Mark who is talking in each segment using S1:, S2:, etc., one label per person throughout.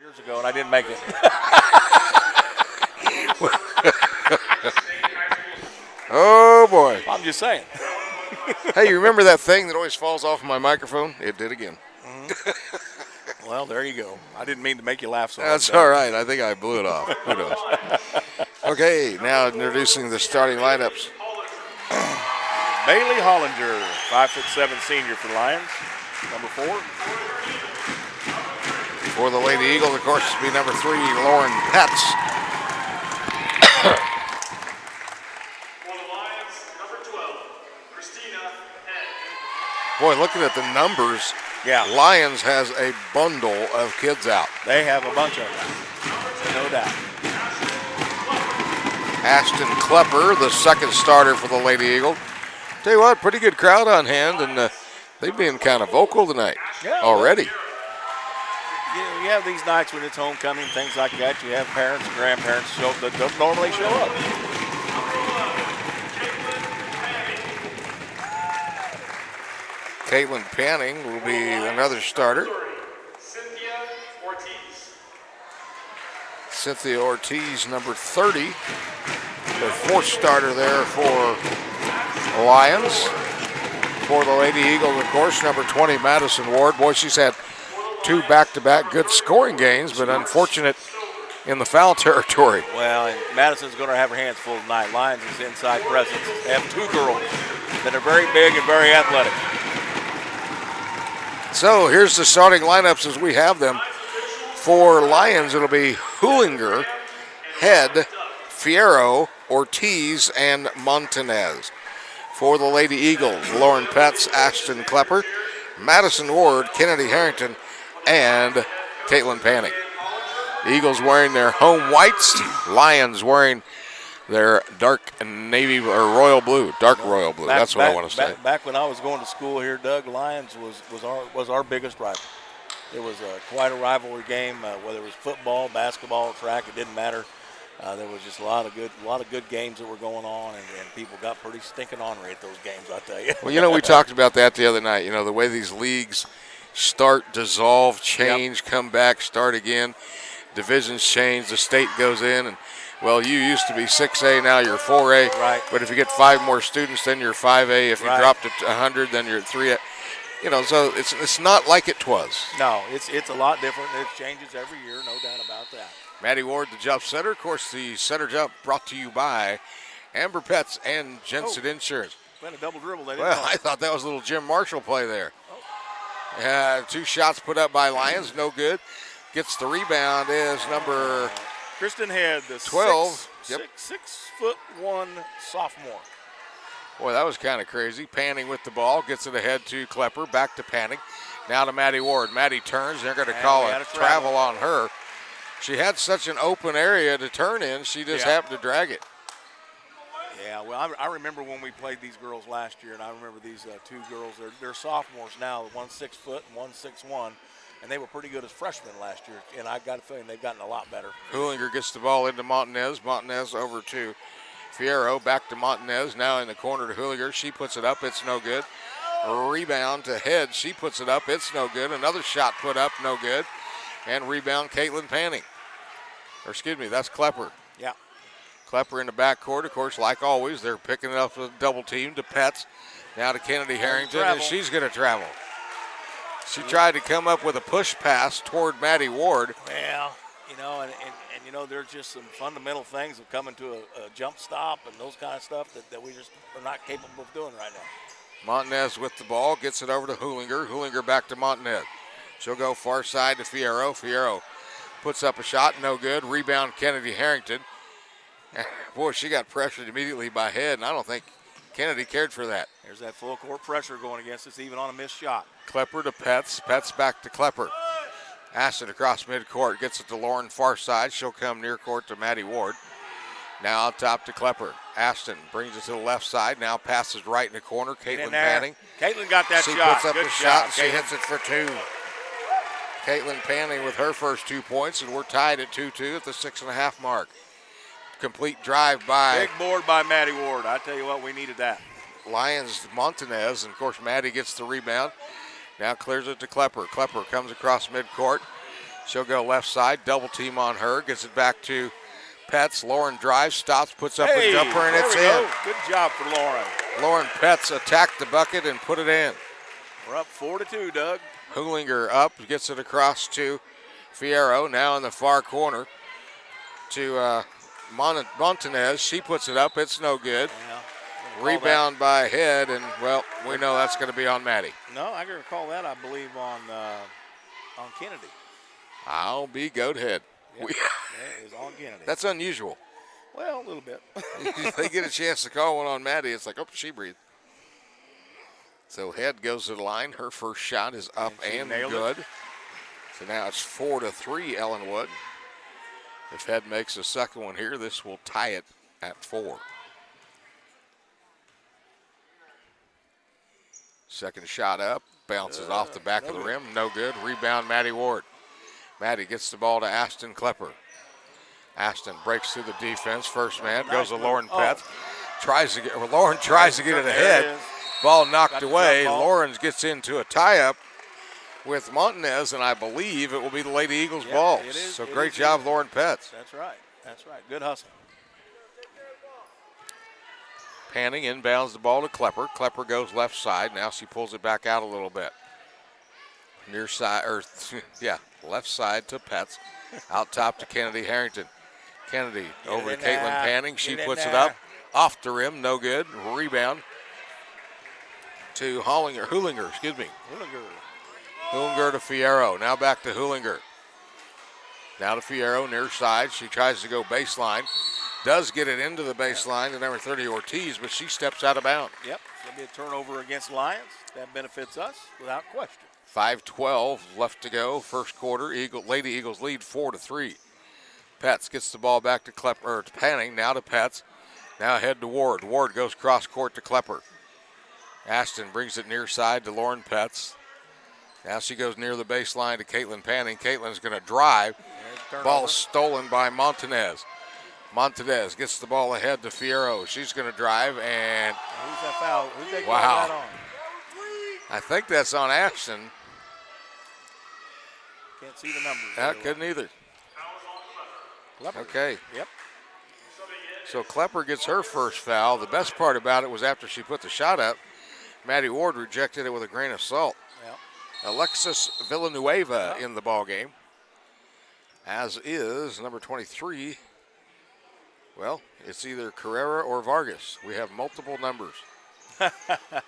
S1: Years ago, and I didn't make it.
S2: Oh, boy.
S1: I'm just saying.
S2: Hey, you remember that thing that always falls off of my microphone? It did again.
S1: Well, there you go. I didn't mean to make you laugh so
S2: That's
S1: hard.
S2: all right. I think I blew it off. Who knows? Okay, now introducing the starting lineups.
S1: Bailey Hollinger, 5'7" senior for the Lions. Number 4.
S2: For the Lady Eagles, of course, it'll be number 3, Lauren Petz.
S3: For the Lions, number 12, Christina Head.
S2: Boy, looking at the numbers,
S1: Yeah.
S2: Lyons has a bundle of kids out.
S1: They have a bunch of them, no doubt.
S2: Ashton Klepper, the second starter for the Lady Eagle. Tell you what, pretty good crowd on hand, and they've been kind of vocal tonight already.
S1: You have these nights when it's homecoming, things like that. You have parents and grandparents that don't normally show up.
S2: Caitlin Panning will be another starter.
S3: Cynthia Ortiz.
S2: Cynthia Ortiz, number 30. The fourth starter there for Lyons. For the Lady Eagles, of course, number 20, Madison Ward. Boy, she's had 2 back-to-back good scoring games, but unfortunate in the foul territory.
S1: Well, and Madison's going to have her hands full tonight. Lyons is inside presence. They have 2 girls that are very big and very athletic.
S2: So here's the starting lineups as we have them. For Lyons, it'll be Hoolinger, Head, Fierro, Ortiz, and Montanez. For the Lady Eagles, Lauren Petz, Ashton Klepper, Madison Ward, Kennedy Harrington, and Caitlin Panning. The Eagles wearing their home whites, Lyons wearing their dark navy or royal blue, dark royal blue. That's what I want to say.
S1: Back when I was going to school here, Doug, Lyons was our biggest rival. It was quite a rivalry game, whether it was football, basketball, track, it didn't matter. There was just a lot of good games that were going on, and people got pretty stinking ornery at those games, I tell you.
S2: Well, we talked about that the other night. The way these leagues start, dissolve, change, come back, start again. Divisions change, the state goes in, and well, you used to be 6A, now you're 4A.
S1: Right.
S2: But if you get 5 more students, then you're 5A. If you drop to 100, then you're 3A. So it's not like it was.
S1: No, it's a lot different. It changes every year, no doubt about that.
S2: Maddie Ward, the jump setter. Of course, the center jump brought to you by Amber Pets and Jensen Insurance.
S1: Went a double dribble.
S2: Well, I thought that was a little Jim Marshall play there. 2 shots put up by Lyons, no good. Gets the rebound is number
S1: Kristen Head, the
S2: 12.
S1: 6'1" sophomore.
S2: Boy, that was kind of crazy. Panning with the ball, gets it ahead to Klepper, back to Panning. Now to Maddie Ward. Maddie turns, they're going to call a travel on her. She had such an open area to turn in, she just happened to drag it.
S1: Yeah, well, I remember when we played these girls last year, and I remember these 2 girls. They're sophomores now, one's 6 foot and one's 6'1", and they were pretty good as freshmen last year, and I got a feeling they've gotten a lot better.
S2: Hoolinger gets the ball into Montanez. Montanez over to Fierro, back to Montanez, now in the corner to Hoolinger. She puts it up, it's no good. A rebound to Head, she puts it up, it's no good. Another shot put up, no good. And rebound, Caitlin Panning. Or excuse me, that's Klepper.
S1: Yeah.
S2: Klepper in the backcourt, of course, like always, they're picking it up with a double team to Petz. Now to Kennedy Harrington, and she's going to travel. She tried to come up with a push pass toward Maddie Ward.
S1: Well, and there's just some fundamental things of coming to a jump stop and those kind of stuff that we just are not capable of doing right now.
S2: Montanez with the ball, gets it over to Hoolinger. Hoolinger back to Montanez. She'll go far side to Fierro. Fierro puts up a shot, no good. Rebound, Kennedy Harrington. Boy, she got pressured immediately by Head, and I don't think Kennedy cared for that.
S1: There's that full court pressure going against us, even on a missed shot.
S2: Klepper to Petz. Petz back to Klepper. Aston across midcourt, gets it to Lauren far side. She'll come near court to Maddie Ward. Now out top to Klepper. Ashton brings it to the left side. Now passes right in the corner. Caitlin Panning.
S1: Caitlin got that
S2: she
S1: shot.
S2: Puts up
S1: Good
S2: a shot.
S1: Caitlin.
S2: She hits it for 2. Caitlin Panning with her first 2 points, and we're tied at 2-2 at the 6.5 mark. Complete drive by.
S1: Big board by Maddie Ward. I tell you what, we needed that.
S2: Lyons Montanez, and of course Maddie gets the rebound. Now clears it to Klepper. Klepper comes across midcourt. She'll go left side, double team on her, gets it back to Petz. Lauren drives, stops, puts up a jumper, and
S1: there
S2: it's
S1: we
S2: in.
S1: go. Good job for Lauren.
S2: Lauren Petz attacked the bucket and put it in.
S1: We're up 4-2, Doug.
S2: Hoolinger up, gets it across to Fierro, now in the far corner to Montanez. She puts it up, it's no good.
S1: Yeah.
S2: Rebound by Head, and, well, we know that's going to be on Maddie.
S1: No, I can recall that, I believe, on Kennedy.
S2: I'll be goat head.
S1: Yep. Yeah, it was on Kennedy.
S2: That's unusual.
S1: Well, a little bit.
S2: They get a chance to call one on Maddie. It's like, oh, she breathed. So Head goes to the line. Her first shot is up and good. So now it's 4-3 Ellenwood. If Head makes a second one here, this will tie it at 4. Second shot up, bounces off the back of the rim, no good. Rebound, Maddie Ward. Maddie gets the ball to Ashton Klepper. Ashton breaks through the defense. First man goes to Lauren Petz. Lauren tries to get it ahead. Ball knocked away. Lawrence gets into a tie-up with Montanez, and I believe it will be the Lady Eagles ball. So great job, Lauren Petz.
S1: That's right. That's right. Good hustle.
S2: Panning inbounds the ball to Klepper. Klepper goes left side. Now she pulls it back out a little bit. Near side, or yeah, left side to Petz. Out top to Kennedy Harrington. Kennedy over to Caitlin Panning. She puts it up off the rim. No good. Rebound to Hoolinger. Hoolinger to Fierro. Now back to Hoolinger. Now to Fierro near side. She tries to go baseline. Does get it into the baseline to number 30 Ortiz, but she steps out of bounds.
S1: Yep. It'll be a turnover against Lyons. That benefits us without question.
S2: 5:12 left to go. First quarter. Lady Eagles lead 4-3. Petz gets the ball back to Klepper, to Panning. Now to Petz. Now ahead to Ward. Ward goes cross court to Klepper. Ashton brings it near side to Lauren Petz. Now she goes near the baseline to Caitlin Panning. Caitlin's going to drive. Ball stolen by Montanez. Montanez gets the ball ahead to Fierro. She's going to drive, and
S1: who's that foul? Who's they
S2: wow.
S1: that on?
S2: I think that's on Ashton.
S1: Can't see the numbers.
S2: I couldn't either. Okay.
S1: Yep.
S2: So Klepper gets her first foul. The best part about it was after she put the shot up, Maddie Ward rejected it with a grain of salt.
S1: Yep.
S2: Alexis Villanueva in the ball game, as is number 23. Well, it's either Carrera or Vargas. We have multiple numbers.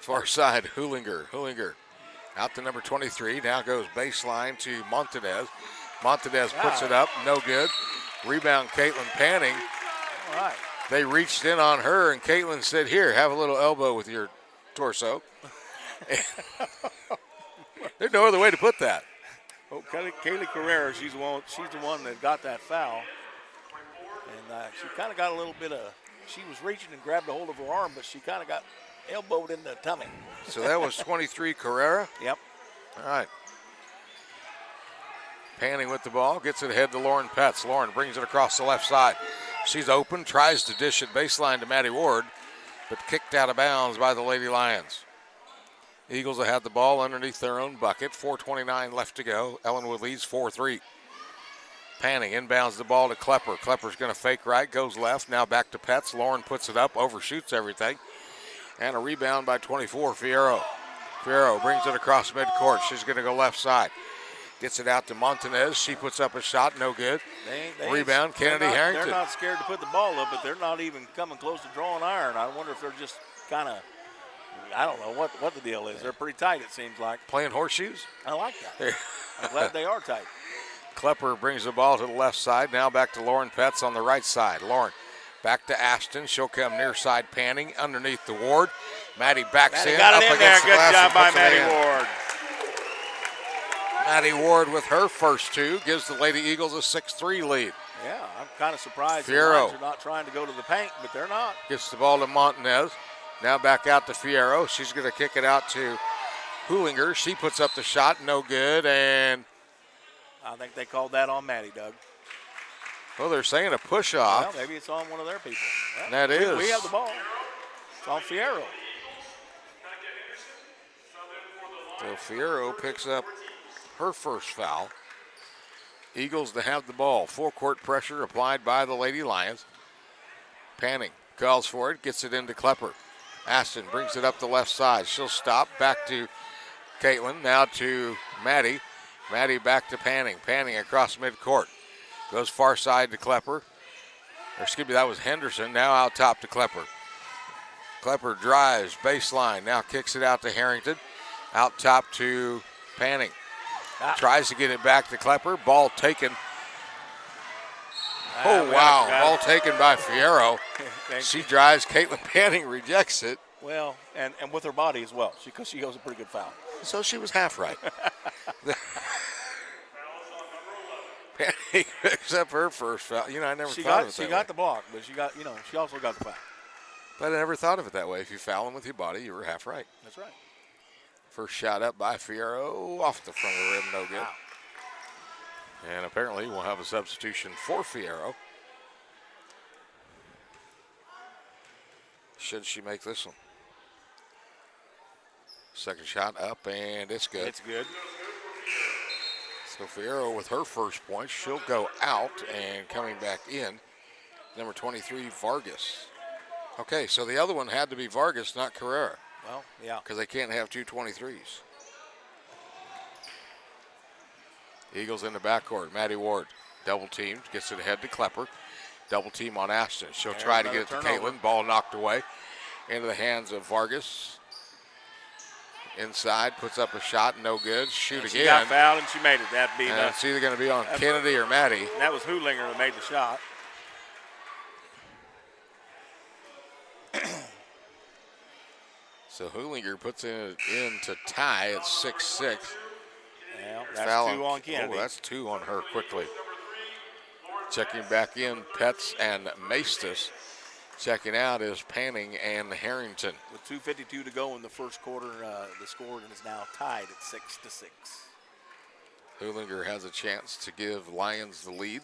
S2: Far side, Hoolinger. Out to number 23. Now goes baseline to Montanez. Montanez puts it up. No good. Rebound, Caitlin Panning.
S1: All right.
S2: They reached in on her, and Caitlin said, here, have a little elbow with your torso. There's no other way to put that.
S1: Oh, Kaylee Carrera, she's the one that got that foul. And she kind of got a little bit she was reaching and grabbed a hold of her arm, but she kind of got elbowed in the tummy.
S2: So that was 23 Carrera?
S1: Yep.
S2: All right. Panning with the ball, gets it ahead to Lauren Petz. Lauren brings it across the left side. She's open, tries to dish it baseline to Maddie Ward, but kicked out of bounds by the Lady Lions. Eagles have had the ball underneath their own bucket. 4:29 left to go. Ellenwood leads 4-3. Panning inbounds the ball to Klepper. Klepper's going to fake right, goes left. Now back to Petz. Lauren puts it up, overshoots everything. And a rebound by 24, Fierro. Fierro brings it across midcourt. She's going to go left side. Gets it out to Montanez. She puts up a shot, no good. Rebound, Kennedy Harrington.
S1: They're not scared to put the ball up, but they're not even coming close to drawing iron. I wonder if they're just kind of, I don't know what the deal is. They're pretty tight, it seems like.
S2: Playing horseshoes?
S1: I like that. I'm glad they are tight.
S2: Klepper brings the ball to the left side. Now back to Lauren Petz on the right side. Lauren back to Ashton. She'll come near side Panning underneath the Ward. Maddie backs in.
S1: Got
S2: up
S1: it in there.
S2: against the
S1: Good
S2: glass
S1: job
S2: and
S1: by
S2: puts it
S1: Maddie
S2: in.
S1: Ward.
S2: Maddie Ward with her first two gives the Lady Eagles a 6-3 lead.
S1: Yeah, I'm kind of surprised the
S2: Fierro
S1: Lions are not trying to go to the paint, but they're not.
S2: gets the ball to Montanez. Now back out to Fierro. She's going to kick it out to Hoolinger. She puts up the shot, no good, and
S1: I think they called that on Maddie, Doug.
S2: well, they're saying a push-off.
S1: Well, maybe it's on one of their people. Well,
S2: That is.
S1: We have the ball. It's on Fierro.
S2: So Fierro picks up her first foul. Eagles to have the ball. Full court pressure applied by the Lady Lions. Panning calls for it, gets it into Klepper. Ashton brings it up the left side. She'll stop. Back to Caitlin. Now to Maddie. Maddie back to Panning. Panning across midcourt. Goes far side to Klepper. Or excuse me, that was Henderson. Now out top to Klepper. Klepper drives baseline. Now kicks it out to Harrington. Out top to Panning. Tries to get it back to Klepper. Ball taken. Oh, wow. Ball taken by Fierro. She drives. Caitlin Panning rejects it.
S1: Well, and with her body as well, because she goes a pretty good foul.
S2: So she was half right. Panning picks up her first foul. You know, I never thought of it that way.
S1: She got the block, but she also got the foul.
S2: But I never thought of it that way. If you foul them with your body, you were half right.
S1: That's right.
S2: First shot up by Fierro, off the front of the rim, no good.
S1: Wow.
S2: And apparently we'll have a substitution for Fierro. Should she make this one? Second shot up, and it's good.
S1: It's good.
S2: So Fierro with her first point, she'll go out, and coming back in, number 23, Vargas. Okay, so the other one had to be Vargas, not Carrera.
S1: Well, yeah.
S2: Because they can't have two 23s. Eagles in the backcourt. Maddie Ward double teamed, gets it ahead to Klepper. Double team on Ashton. She'll try to get it to Caitlin. Ball knocked away into the hands of Vargas. Inside, puts up a shot, no good. Shoot again.
S1: She got fouled and she made it. That'd be
S2: it's either going to be on Kennedy or Maddie.
S1: That was Hoolinger that made the shot.
S2: So Hoolinger puts it in to tie at 6-6.
S1: Well, that's two on Kennedy.
S2: Oh, that's two on her quickly. Checking back in, Petz and Maestas. Checking out is Panning and Harrington.
S1: With 2:52 to go in the first quarter, the score is now tied at 6-6.
S2: Hoolinger has a chance to give Lyons the lead.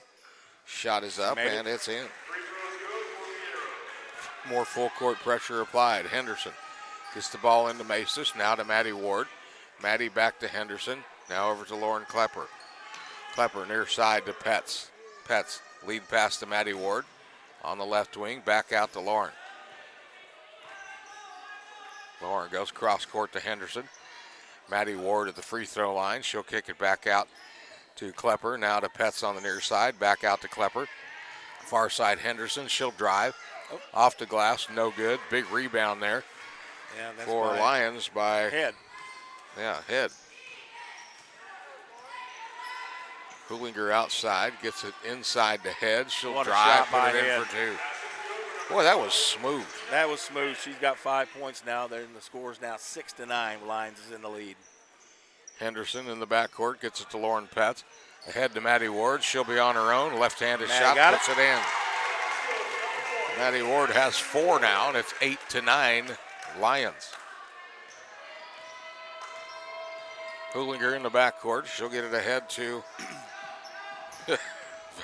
S2: Shot is up, and it's in. More full court pressure applied. Henderson gets the ball into Maestas. Now to Maddie Ward. Maddie back to Henderson. Now over to Lauren Klepper. Klepper near side to Petz. Petz lead pass to Maddie Ward. On the left wing, back out to Lauren. Lauren goes cross court to Henderson. Maddie Ward at the free throw line. She'll kick it back out to Klepper. Now to Petz on the near side. Back out to Klepper. Far side Henderson. She'll drive. Off the glass. No good. Big rebound there for Lyons by
S1: Head.
S2: Yeah, Head. Hoolinger outside. Gets it inside to Head. She'll drive. Put it in for two. Boy, that was smooth.
S1: That was smooth. She's got 5 points now. The score is now 6-9. Lyons is in the lead.
S2: Henderson in the backcourt gets it to Lauren Petz. Ahead to Maddie Ward. She'll be on her own. Left-handed shot. Puts it in. Maddie Ward has 4 now, and it's 8-9 Lions. Hoolinger in the backcourt. She'll get it ahead to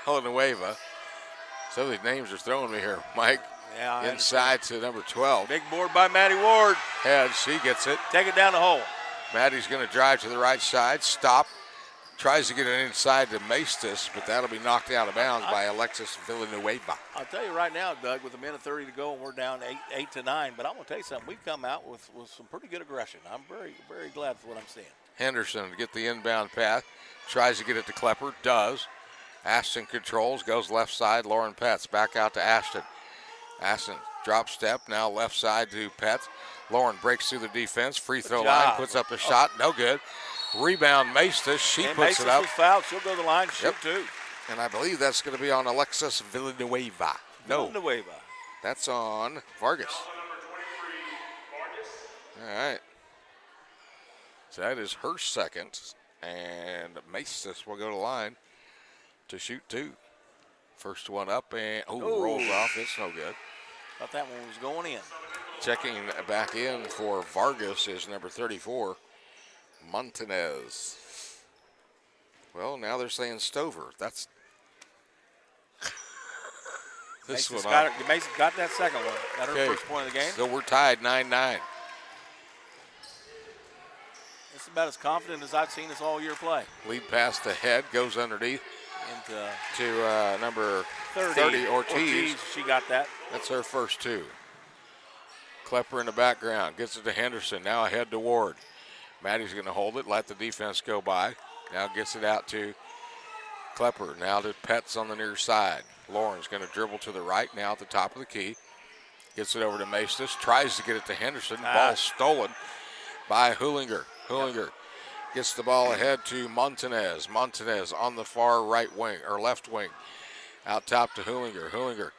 S2: Villanueva. Some of these names are throwing me here, Mike.
S1: Yeah,
S2: inside to number 12.
S1: Big board by Maddie Ward.
S2: Head, she gets it.
S1: Take it down the hole.
S2: Maddie's going to drive to the right side. Stop. Tries to get it inside to Maestas, but that'll be knocked out of bounds by Alexis Villanueva.
S1: I'll tell you right now, Doug, with a minute 30 to go and we're down 8-9, but I'm going to tell you something. We've come out with some pretty good aggression. I'm very, very glad for what I'm seeing.
S2: Henderson to get the inbound pass. Tries to get it to Klepper. Does. Ashton controls. Goes left side. Lauren Petz back out to Ashton. Ashton drop step. Now left side to Petz. Lauren breaks through the defense. Free throw line. Puts up a shot. No good. Rebound Maestas. She puts it up.
S1: Was fouled. She'll go to the line. Shoot two.
S2: And I believe that's going to be on Alexis Villanueva. No.
S1: Villanueva.
S2: That's on Vargas. All right. So that is her second. And Maestas will go to line to shoot two. First one up and rolls off. It's no good.
S1: Thought that one was going in.
S2: Checking back in for Vargas is number 34, Montanez. Well, now they're saying Stover. That's this one.
S1: Mason got that second one. Got her first point of the game.
S2: So we're tied 9-9.
S1: It's about as confident as I've seen us all year play.
S2: Lead pass to Head, goes underneath.
S1: into
S2: to number
S1: 30.
S2: 30, Ortiz.
S1: She got that.
S2: That's her first 2. Klepper in the background, gets it to Henderson, now ahead to Ward. Maddie's going to hold it, let the defense go by. Now gets it out to Klepper, now to Petz on the near side. Lauren's going to dribble to the right, now at the top of the key. Gets it over to Maestas, tries to get it to Henderson. Ball stolen by Hoolinger. Hoolinger gets the ball ahead to Montanez. Montanez on the far right wing, or left wing. Out top to Hoolinger. Hoolinger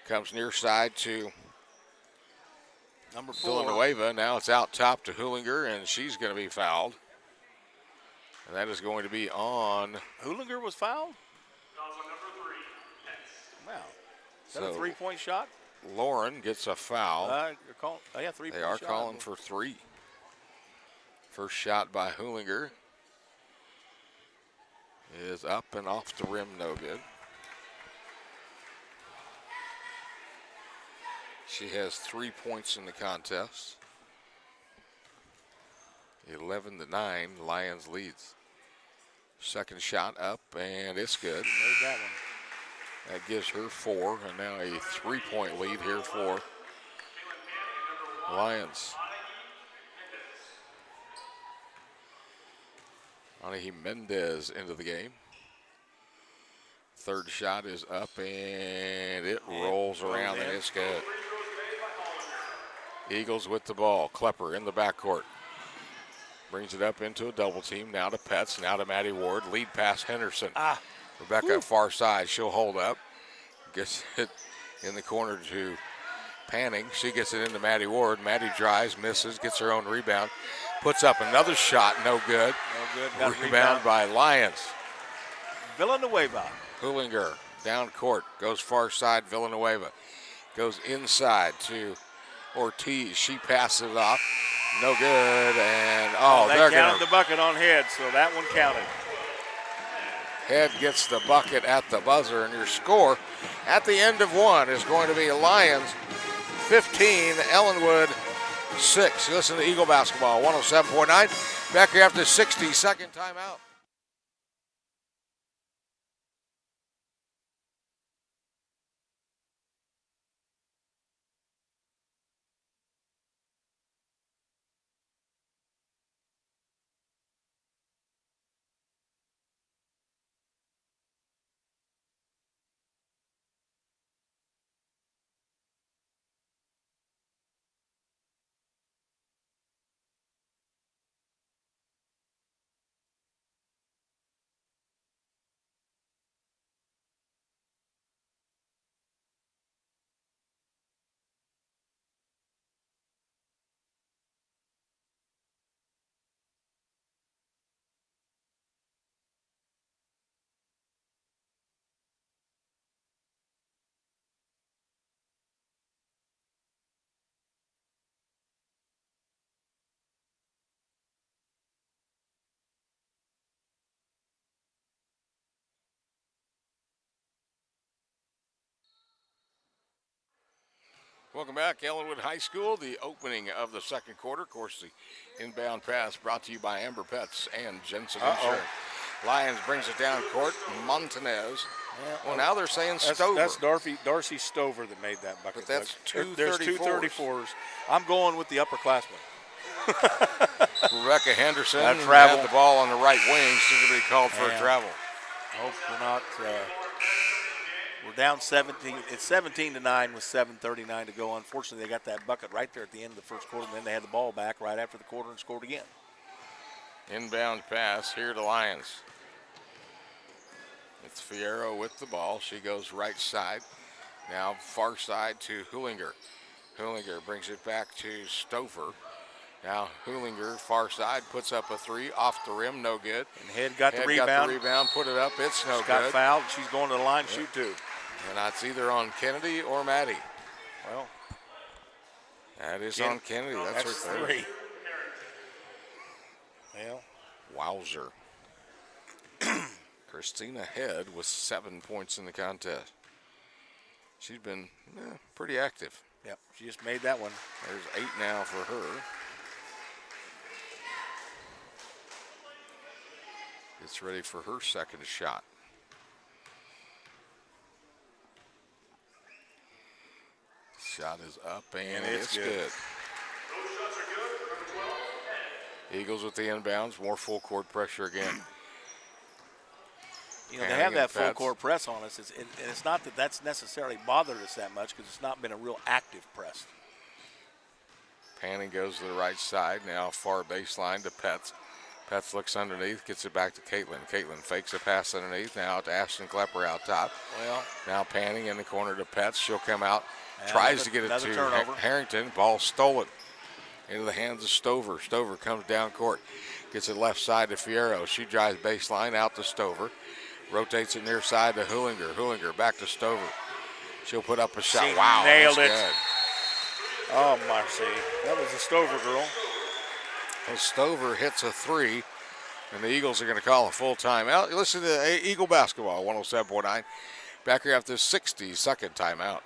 S2: comes near side to
S1: Number 4.
S2: Villanueva. Now it's out top to Hoolinger, and she's going to be fouled. And that is going to be on.
S1: Hoolinger was fouled?
S3: Fouls on number 3.
S1: Wow. Is that a 3-point shot?
S2: Lauren gets a foul.
S1: You're calling, yeah, 3-point shot.
S2: They are calling for 3. First shot by Hoolinger is up and off the rim, no good. She has 3 points in the contest. 11-9, Lyons leads. Second shot up, and it's good.
S1: Made that one.
S2: That gives her 4, and now a 3-point lead here for Lyons. Anahi Mendez into the game. Third shot is up, and it rolls around, and it's good. Eagles with the ball. Klepper in the backcourt. Brings it up into a double team. Now to Petz, now to Maddie Ward. Lead pass Henderson. Rebecca far side. She'll hold up. Gets it in the corner to Panning. She gets it into Maddie Ward. Maddie drives, misses, gets her own rebound. Puts up another shot, no good.
S1: No good.
S2: Rebound by Lyons.
S1: Villanueva.
S2: Hoolinger down court. Goes far side, Villanueva. Goes inside to Ortiz. She passes it off. No good, and
S1: they counted the bucket on Head, so that one counted.
S2: Head gets the bucket at the buzzer, and your score at the end of one is going to be Lyons 15, Ellenwood 6. Listen to Eagle Basketball 107.9. Back here after 60-second timeout. Welcome back, Ellenwood High School. The opening of the second quarter. Of course, the inbound pass brought to you by Amber Pets and Jensen Insurance. Lyons brings it down court. Montanez. Well, now they're saying Stover.
S1: That's Darcy Stover that made that bucket.
S2: But that's
S1: There's 2 34s. I'm going with the upperclassmen.
S2: Rebecca Henderson
S1: had
S2: the ball on the right wing. She's going to be called for a travel.
S1: Hope we're not. We're down 17. It's 17-9 with 7:39 to go. Unfortunately, they got that bucket right there at the end of the first quarter, and then they had the ball back right after the quarter and scored again.
S2: Inbound pass here to Lyons. It's Fierro with the ball. She goes right side. Now far side to Hoolinger. Hoolinger brings it back to Stover. Now Hoolinger, far side, puts up a 3 off the rim, no good.
S1: And Head got the rebound.
S2: Put it up, it's no good.
S1: Got fouled, and she's going to the line to shoot too.
S2: And that's either on Kennedy or Maddie.
S1: Well,
S2: that is on Kennedy. That's her 3.
S1: Well,
S2: wowzer. Christina Head with 7 points in the contest. She's been pretty active.
S1: Yep, she just made that one.
S2: There's 8 now for her. Gets ready for her second shot. Shot is up, and
S1: And
S2: it's
S1: it's good.
S2: good.
S3: Those shots are good for number 12, Penn.
S2: Eagles with the inbounds, more full court pressure again.
S1: You know, they
S2: Panning
S1: have that
S2: and
S1: full
S2: Pets.
S1: court press on us, and it's not that that's necessarily bothered us that much because it's not been a real active press.
S2: Panning goes to the right side, now far baseline to Pets. Pets looks underneath, gets it back to Caitlin. Caitlin fakes a pass underneath, now to Ashton Klepper out top.
S1: Well,
S2: Now Panning in the corner to Pets. She'll come out,
S1: and
S2: tries to get it
S1: another
S2: to
S1: turnover.
S2: Harrington. Ball stolen into the hands of Stover. Stover comes down court, gets it left side to Fierro. She drives baseline out to Stover. Rotates it near side to Hoolinger. Hoolinger back to Stover. She'll put up a shot.
S1: She
S2: Wow,
S1: nailed
S2: that's
S1: it.
S2: good.
S1: Oh, Marcy. That was the Stover girl.
S2: And Stover hits a three, and the Eagles are going to call a full timeout. Listen to Eagle Basketball, 107.9. Back here after 60-second timeout.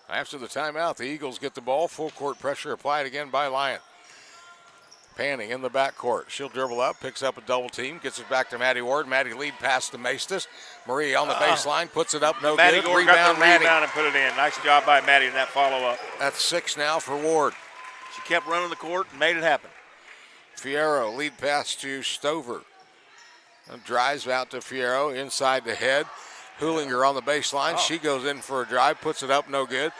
S2: After the timeout, the Eagles get the ball. Full court pressure applied again by Lyon. Panning in the backcourt. She'll dribble up, picks up a double team, gets it back to Maddie Ward. Maddie lead pass to Maestas. Marie on the baseline, puts it up, no
S1: Maddie
S2: good.
S1: Gore got
S2: Rebound,
S1: the
S2: Maddie.
S1: rebound and put it in. Nice job by Maddie in that follow-up.
S2: That's 6 now for Ward.
S1: She kept running the court and made it happen.
S2: Fierro lead pass to Stover. Drives out to Fierro, inside the head. Hoolinger on the baseline. She goes in for a drive, puts it up, no good.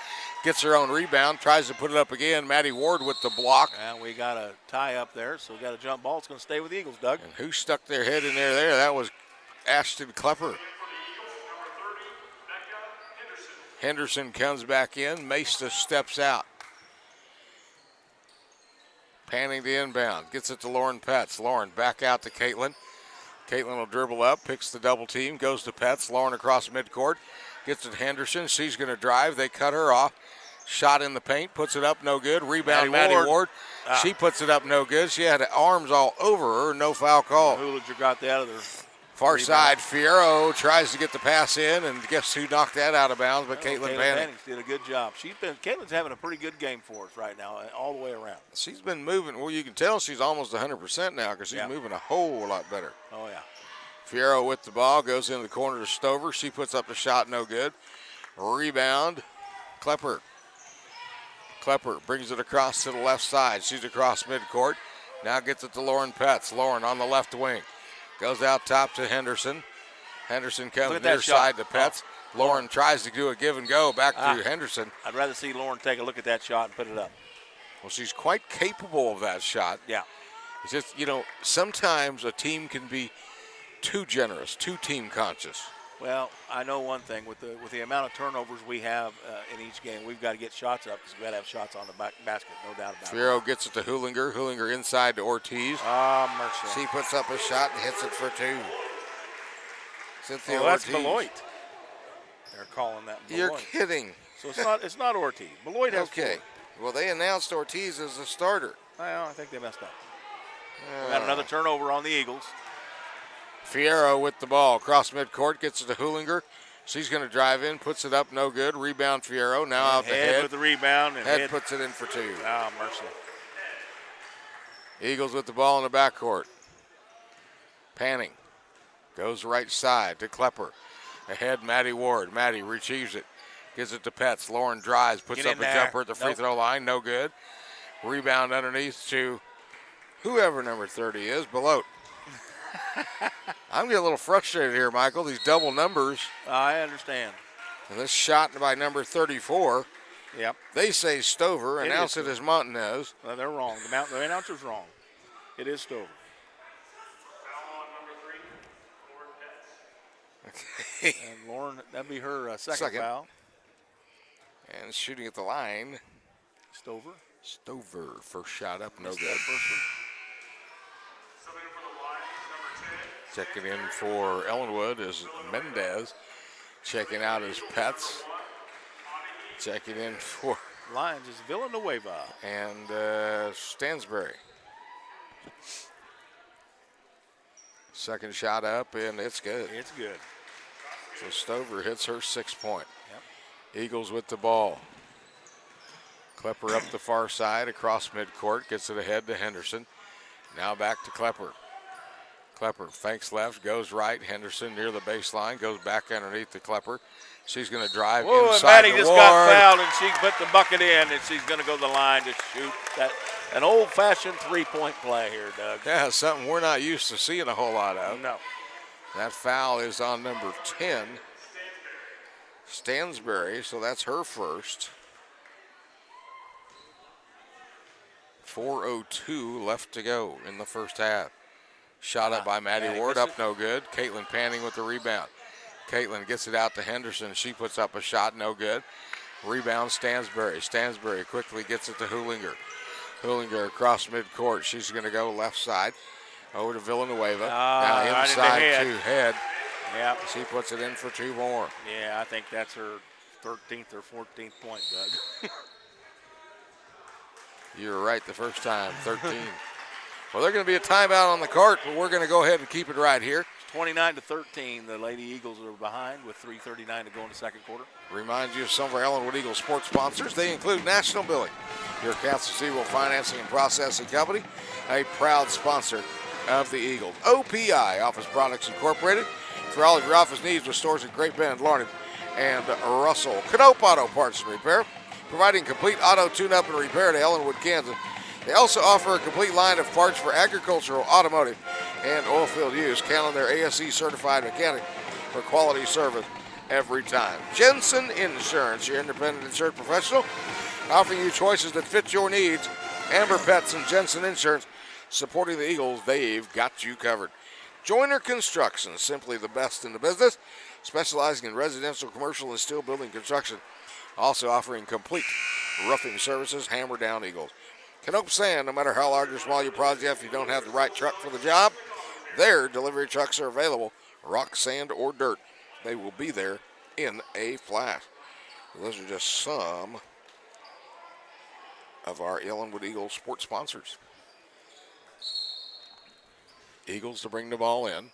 S2: Gets her own rebound, tries to put it up again. Maddie Ward with the block.
S1: And we got a tie up there, so we got a jump ball. It's going to stay with the Eagles, Doug.
S2: And who stuck their head in there? That was Ashton Klepper. Henderson comes back in. Maestas steps out. Panning the inbound. Gets it to Lauren Pets. Lauren back out to Caitlin. Caitlin will dribble up, picks the double team, goes to Pets. Lauren across midcourt. Gets it to Henderson. She's going to drive. They cut her off. Shot in the paint. Puts it up. No good. Rebound, Maddie Ward. She puts it up. No good. She had arms all over her. No foul call.
S1: Hooliger got that other.
S2: Far side, Fierro tries to get the pass in, and guess who knocked that out of bounds? But Caitlin Panning.
S1: Did a good job. Caitlin's having a pretty good game for us right now, all the way around.
S2: She's been moving. Well, you can tell she's almost 100% now because she's moving a whole lot better.
S1: Oh, yeah.
S2: Fierro with the ball, goes into the corner to Stover. She puts up the shot, no good. Rebound, Klepper. Klepper brings it across to the left side. She's across midcourt. Now gets it to Lauren Pets. Lauren on the left wing. Goes out top to Henderson. Henderson comes near side to Pets. Lauren tries to do a give and go back to Henderson.
S1: I'd rather see Lauren take a look at that shot and put it up.
S2: Well, she's quite capable of that shot.
S1: Yeah.
S2: It's just, sometimes a team can be too generous, too team conscious.
S1: Well, I know one thing. With the amount of turnovers we have in each game, we've got to get shots up because we've got to have shots on the basket, no doubt about it.
S2: Fierro gets it to Hoolinger. Hoolinger inside to Ortiz.
S1: Mercy.
S2: She puts up a shot and hits it for 2. Cynthia
S1: that's
S2: Ortiz.
S1: Beloit. They're calling that Beloit.
S2: You're kidding.
S1: So it's not Ortiz. Beloit has 4.
S2: Well, they announced Ortiz as the starter.
S1: Well, I think they messed up. We got another turnover on the Eagles.
S2: Fierro with the ball. Across midcourt, gets it to Hoolinger. She's going to drive in, puts it up, no good. Rebound Fierro, now out the head.
S1: with the rebound. And
S2: Head puts it in for 2.
S1: Oh, mercy.
S2: Eagles with the ball in the backcourt. Panning. Goes right side to Klepper. Ahead, Maddie Ward. Maddie retrieves it. Gives it to Pets. Lauren drives, puts up a jumper at the free throw line, no good. Rebound underneath to whoever number 30 is, Beloit. I'm getting a little frustrated here, Michael. These double numbers.
S1: I understand.
S2: And this shot by number 34.
S1: Yep.
S2: They say Stover.
S1: It
S2: Announce
S1: is
S2: it as Montanez.
S1: Well, they're wrong. The announcer's wrong. It is Stover.
S3: Foul on number 3, Lauren Betts.
S1: And Lauren, that'd be her second
S2: Second.
S1: foul.
S2: And shooting at the line.
S1: Stover.
S2: Stover. First shot up, no
S1: Missed
S2: good.
S1: that first one.
S3: Subbing for the Lions, number 10.
S2: Checking in for Ellenwood is Mendez. Checking out is Pets. Checking in for
S1: Lyons is Villanueva.
S2: and Stansbury. Second shot up, and it's good.
S1: It's good.
S2: So Stover hits her 6-point.
S1: Yep.
S2: Eagles with the ball. Klepper up the far side across midcourt, gets it ahead to Henderson. Now back to Klepper. Klepper fakes left, goes right. Henderson near the baseline, goes back underneath the Klepper. She's going to drive
S1: Whoa, and
S2: inside
S1: Maddie
S2: the
S1: just
S2: Ward.
S1: got fouled, and she put the bucket in, and she's going to go to the line to shoot that. An old-fashioned three-point play here, Doug.
S2: Yeah, something we're not used to seeing a whole lot of.
S1: No.
S2: That foul is on number 10, Stansbury, so that's her first. 4:02 left to go in the first half. Shot up by Maddie
S1: Maddie
S2: Ward,
S1: missed
S2: up no good. Caitlin Panning with the rebound. Caitlin gets it out to Henderson. She puts up a shot, no good. Rebound Stansbury. Stansbury quickly gets it to Hoolinger. Hoolinger across midcourt. She's going to go left side over to Villanueva. Now
S1: right in the
S2: inside
S1: head.
S2: to Head.
S1: Yep.
S2: She puts it in for two more.
S1: Yeah, I think that's her 13th or 14th point, Doug.
S2: You were right the first time, 13. Well, they're going to be a timeout on the court, but we're going to go ahead and keep it right here.
S1: 29-13, the Lady Eagles are behind with 3:39 to go in the second quarter.
S2: Remind you of some of our Ellenwood Eagles sports sponsors. They include National Billing, your Kansas City Financing and Processing Company, a proud sponsor of the Eagles. OPI, Office Products Incorporated, for all of your office needs with stores in Great Bend, Larned, and Russell. Knope Auto Parts and Repair, providing complete auto tune-up and repair to Ellenwood, Kansas. They also offer a complete line of parts for agricultural, automotive, and oil field use. Count on their ASE certified mechanic for quality service every time. Jensen Insurance, your independent insured professional, offering you choices that fit your needs. Amber Pets and Jensen Insurance, supporting the Eagles. They've got you covered. Joyner Construction, simply the best in the business, specializing in residential, commercial, and steel building construction. Also offering complete roofing services. Hammer down Eagles. Knope Sand, no matter how large or small your project, if you don't have the right truck for the job, their delivery trucks are available. Rock, sand, or dirt, they will be there in a flash. Those are just some of our Ellenwood Eagles sports sponsors. Eagles to bring the ball in.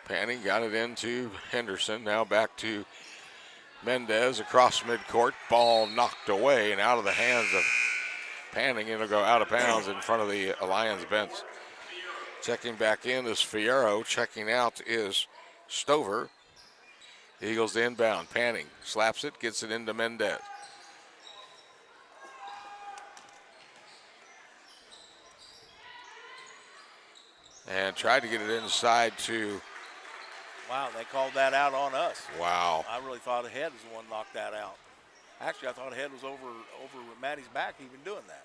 S2: Panning got it into Henderson. Now back to Mendez across midcourt. Ball knocked away and out of the hands of Panning. It'll go out of bounds in front of the Lyons bench. Checking back in is Fierro. Checking out is Stover. Eagles to inbound. Panning slaps it, gets it into Mendez. And tried to get it inside to,
S1: Wow, they called that out on us.
S2: wow.
S1: I really thought Head was the one who knocked that out. Actually, I thought Head was over Maddie's back even doing that.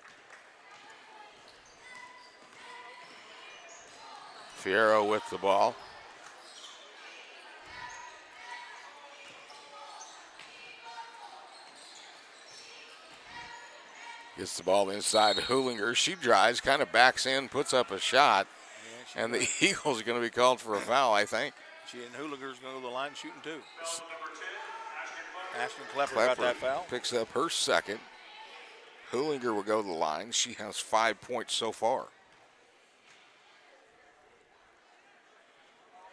S2: Fierro with the ball. Gets the ball inside to Hoolinger. She drives, kind of backs in, puts up a shot.
S1: Yeah,
S2: And the Eagles are going to be called for a foul, I think.
S1: she and Hooliger's going to go to the line shooting too.
S3: Foul number 10, Ashton
S1: Ashton Klepper got that foul.
S2: picks up her second. Hoolinger will go to the line. She has 5 points so far.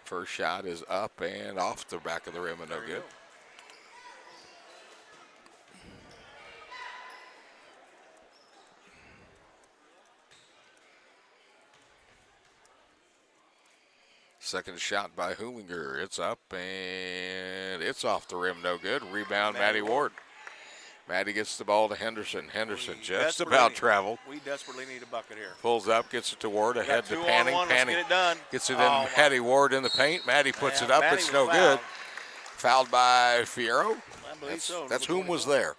S2: First shot is up and off the back of the rim and no good. Second shot by Hoolinger. It's up and it's off the rim, no good. Rebound, Maddie Ward. Maddie gets the ball to Henderson. Henderson
S1: We
S2: just
S1: desperately
S2: about
S1: need-
S2: traveled.
S1: We desperately need a bucket here.
S2: Pulls up, gets it to Ward,
S1: We
S2: ahead
S1: got
S2: to
S1: 2 on
S2: Panning.
S1: 1. Let's
S2: Panning
S1: get it done.
S2: gets it
S1: Oh,
S2: in.
S1: my-
S2: Maddie Ward in the paint. Maddie puts
S1: Yeah,
S2: it up.
S1: Maddie
S2: It's
S1: was
S2: no good.
S1: fouled.
S2: Fouled by Fierro.
S1: I believe so.
S2: That's
S1: Number
S2: whom was
S1: 21.
S2: there.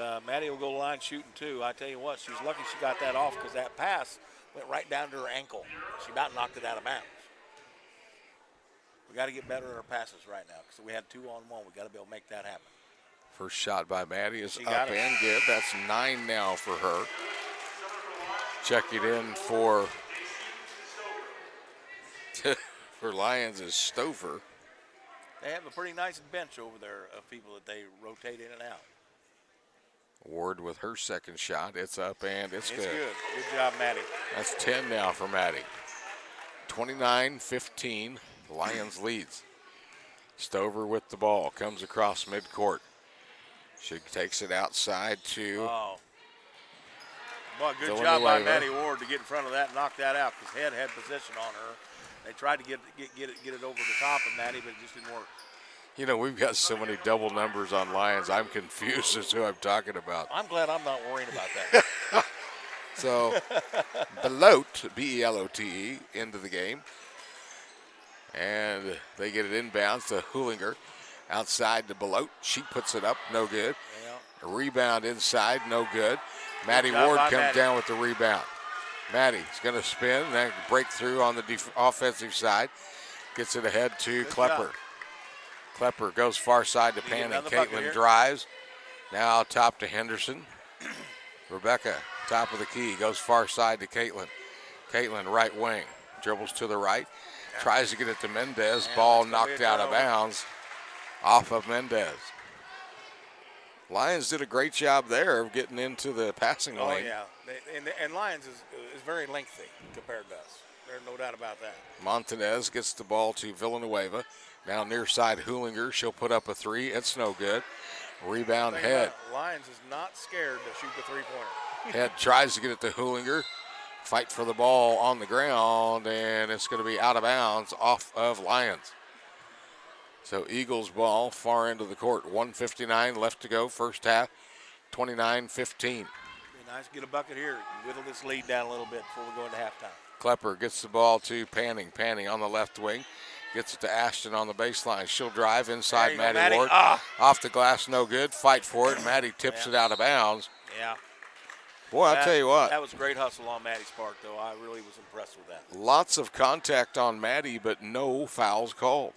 S1: And Maddie will go line shooting too. I tell you what, she's lucky she got that off because that pass went right down to her ankle. She about knocked it out of bounds. We got to get better at our passes right now because we had 2 on 1. We got to be able to make that happen.
S2: First shot by Maddie is
S1: She
S2: up
S1: got it.
S2: and good. That's 9 now for her. Check it in for Lyons is Stover.
S1: They have a pretty nice bench over there of people that they rotate in and out.
S2: Ward with her second shot. It's up and it's
S1: It's
S2: good.
S1: good. Good job, Maddie.
S2: That's 10 now for Maddie. 29-15. Lyons leads. Stover with the ball. Comes across midcourt. She takes it outside to
S1: Oh. Well, good
S2: Villanueva.
S1: job by Maddie Ward to get in front of that and knock that out because Head had position on her. They tried to get it over the top of Maddie, but it just didn't work.
S2: You know, we've got so many double numbers on Lyons. I'm confused as to who I'm talking about.
S1: I'm glad I'm not worrying about that.
S2: So, Belote, B-E-L-O-T-E, into the game. And they get it inbounds to Hoolinger. Outside to Belote. She puts it up, no good.
S1: Yeah.
S2: A rebound inside, no good. Maddie
S1: job
S2: Ward
S1: by
S2: comes
S1: Maddie.
S2: down with the rebound. Maddie's going to spin, then break through on the offensive side. Gets it ahead to
S1: Good
S2: Klepper.
S1: job.
S2: Klepper goes far side to
S1: You get
S2: Panning.
S1: another bucket
S2: Caitlin
S1: here.
S2: drives. Now top to Henderson. Rebecca, top of the key, goes far side to Caitlin. Caitlin, right wing, dribbles to the right. Tries to get it to Mendez.
S1: Yeah,
S2: Ball
S1: that's gonna be
S2: knocked
S1: a
S2: out of
S1: turnover.
S2: bounds off of Mendez. Lions did a great job there of getting into the passing
S1: Oh,
S2: lane.
S1: yeah. And Lyons is very lengthy compared to us. There's no doubt about that.
S2: Montanez gets the ball to Villanueva. Now near side Hoolinger. She'll put up a 3. It's no good. Rebound
S1: Think
S2: Head.
S1: about it, Lyons is not scared to shoot the three-pointer.
S2: Head tries to get it to Hoolinger. Fight for the ball on the ground, and it's going to be out of bounds off of Lyons. So Eagles ball far into the court. 1:59 left to go, first half. 29-15.
S1: Be nice to get a bucket here. Whittle this lead down a little bit before we go into halftime.
S2: Klepper gets the ball to Panning. Panning on the left wing. Gets it to Ashton on the baseline. She'll drive
S1: There
S2: inside
S1: you go,
S2: Maddie
S1: Maddie.
S2: Ward.
S1: Ah.
S2: Off the glass, no good. Fight for it. Maddie tips
S1: Yeah.
S2: it out of bounds.
S1: Yeah.
S2: Boy, I'll tell you what.
S1: That was great hustle on Maddie's part, though. I really was impressed with that.
S2: Lots of contact on Maddie, but no fouls called.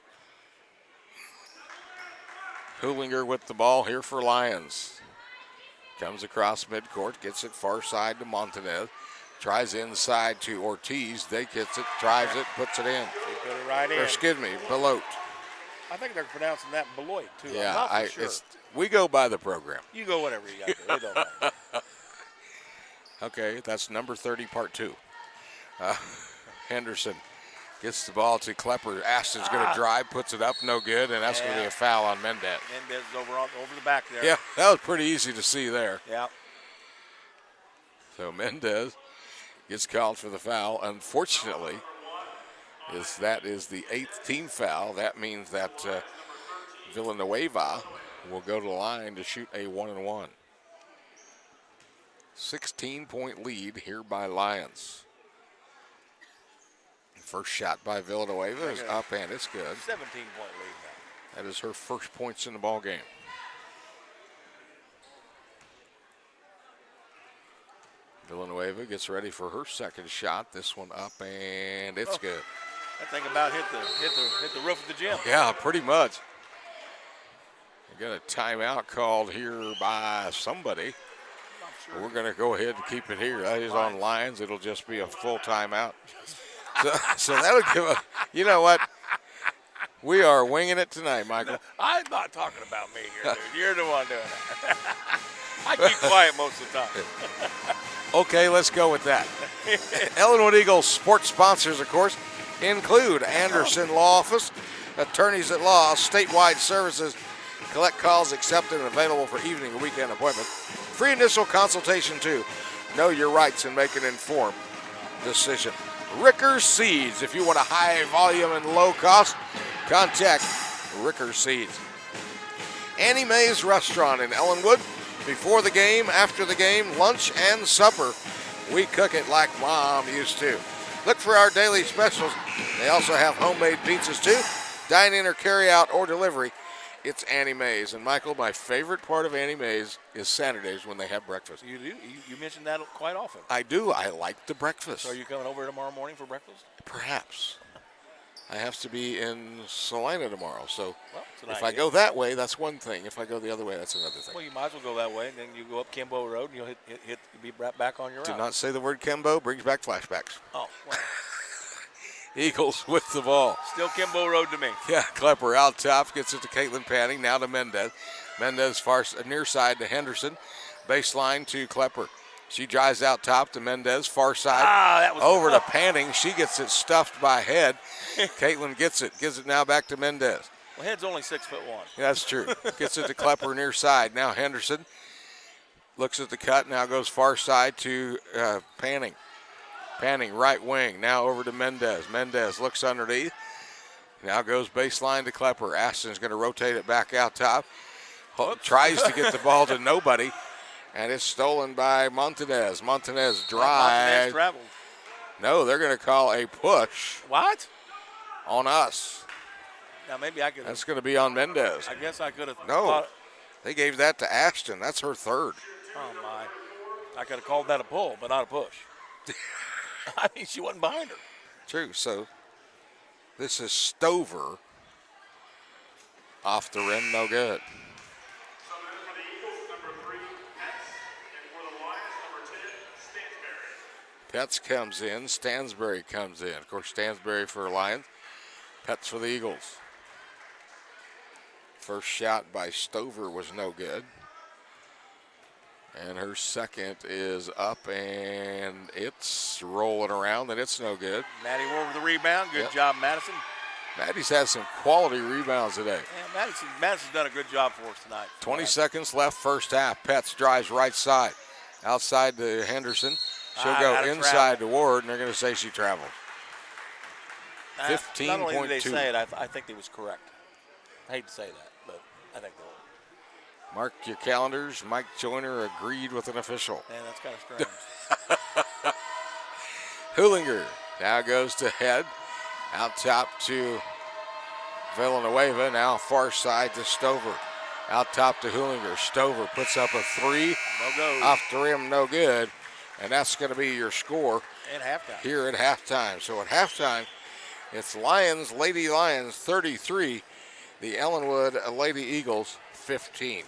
S2: Hoolinger with the ball here for Lyons. Comes across midcourt, gets it far side to Montanez. Tries inside to Ortiz. They gets it, drives it, puts it in.
S1: They put it right in.
S2: Or excuse me, Belote.
S1: I think they're pronouncing that Beloit, too. I'm
S2: Yeah,
S1: not for sure.
S2: we go by the program.
S1: You go whatever you got to do. It don't matter.
S2: Okay, that's number 30, part 2. Henderson gets the ball to Klepper. Ashton's going to drive, puts it up, no good, and that's going to be
S1: Yeah.
S2: a foul on Mendez.
S1: Mendez is over the back there.
S2: Yeah, that was pretty easy to see there.
S1: Yeah.
S2: So Mendez gets called for the foul. Unfortunately, that is the 8th team foul. That means that Villanueva will go to the line to shoot a 1-and-1. 16-point lead here by Lyons. First shot by Villanueva is up and it's good.
S1: 17-point lead now.
S2: That is her first points in the ball game. Villanueva gets ready for her second shot. This one up and it's good.
S1: That thing about hit the roof of the gym.
S2: Yeah, pretty much. We got a timeout called here by somebody.
S1: I'm sure.
S2: We're going to go ahead and keep it here. That is on Lyons. It'll just be a full timeout. So that'll give a, you know what? We are winging it tonight, Michael.
S1: I'm not talking about me here, dude. You're the one doing that. I keep quiet most of the time.
S2: Okay, let's go with that. Ellenwood Eagles sports sponsors, of course, include Anderson Law Office, attorneys at law, statewide services, collect calls accepted and available for evening and weekend appointments. Free initial consultation too. Know your rights and make an informed decision. Ricker's Seeds. If you want a high volume and low cost, contact Ricker's Seeds. Annie Mae's Restaurant in Ellenwood. Before the game, after the game, lunch and supper. We cook it like Mom used to. Look for our daily specials. They also have homemade pizzas too. Dine in or carry out or delivery. It's Annie Mae's. And Michael, my favorite part of Annie Mae's is Saturdays when they have breakfast.
S1: You do? You mention that quite often.
S2: I do. I like the breakfast.
S1: So are you coming over tomorrow morning for breakfast?
S2: Perhaps. I have to be in Salina tomorrow, so
S1: well,
S2: if I go that way, that's one thing. If I go the other way, that's another thing.
S1: Well, you might as well go that way, and then you go up Kimbo Road, and you'll be right back on your route.
S2: Do not say the word Kimbo. Brings back flashbacks.
S1: Oh, well.
S2: Eagles with the ball.
S1: Still Kimbo Road to me.
S2: Yeah, Klepper out top, gets it to Caitlin Panning, now to Mendez. Mendez far near side to Henderson. Baseline to Klepper. She drives out top to Mendez, far side.
S1: That was
S2: over to Panning. She gets it stuffed by Head. Caitlin gets it. Gives it now back to Mendez.
S1: Well, Head's only 6'1".
S2: Yeah, that's true. Gets it to Klepper near side. Now Henderson looks at the cut. Now goes far side to Panning. Panning right wing. Now over to Mendez. Mendez looks underneath. Now goes baseline to Klepper. Aston's going to rotate it back out top. Tries to get the ball to nobody. And it's stolen by Montanez. Montanez drives.
S1: Montanez traveled.
S2: No, they're going to call a push.
S1: What?
S2: On us.
S1: Now maybe I could.
S2: That's going to be on Mendez.
S1: I guess I could have.
S2: No, they gave that to Ashton. That's her third.
S1: Oh my! I could have called that a pull, but not a push. I mean, she wasn't behind her.
S2: True. So this is Stover off the rim. No good. Petz comes in. Stansbury comes in. Of course, Stansbury for Lyons. Petz for the Eagles. First shot by Stover was no good. And her second is up, and it's rolling around, and it's no good.
S1: Maddie Ward with the rebound. Good job, Madison.
S2: Maddie's had some quality rebounds today.
S1: Yeah, Madison's done a good job for us tonight.
S2: 20 seconds left first half. Petz drives right side. Outside to Henderson. She'll go inside to Ward, and they're going to say she traveled. 15.2.
S1: Not only did they say it, I think it was correct. I hate to say that, but I think they were.
S2: Mark your calendars. Mike Joyner agreed with an official.
S1: Yeah, that's kind of strange.
S2: Hoolinger now goes to Head. Out top to Villanueva. Now far side to Stover. Out top to Hoolinger. Stover puts up a three.
S1: No go.
S2: Off the rim, no good. And that's going to be your score
S1: at halftime.
S2: Here at halftime. So at halftime, it's Lyons, Lady Lions 33, the Ellenwood Lady Eagles 15.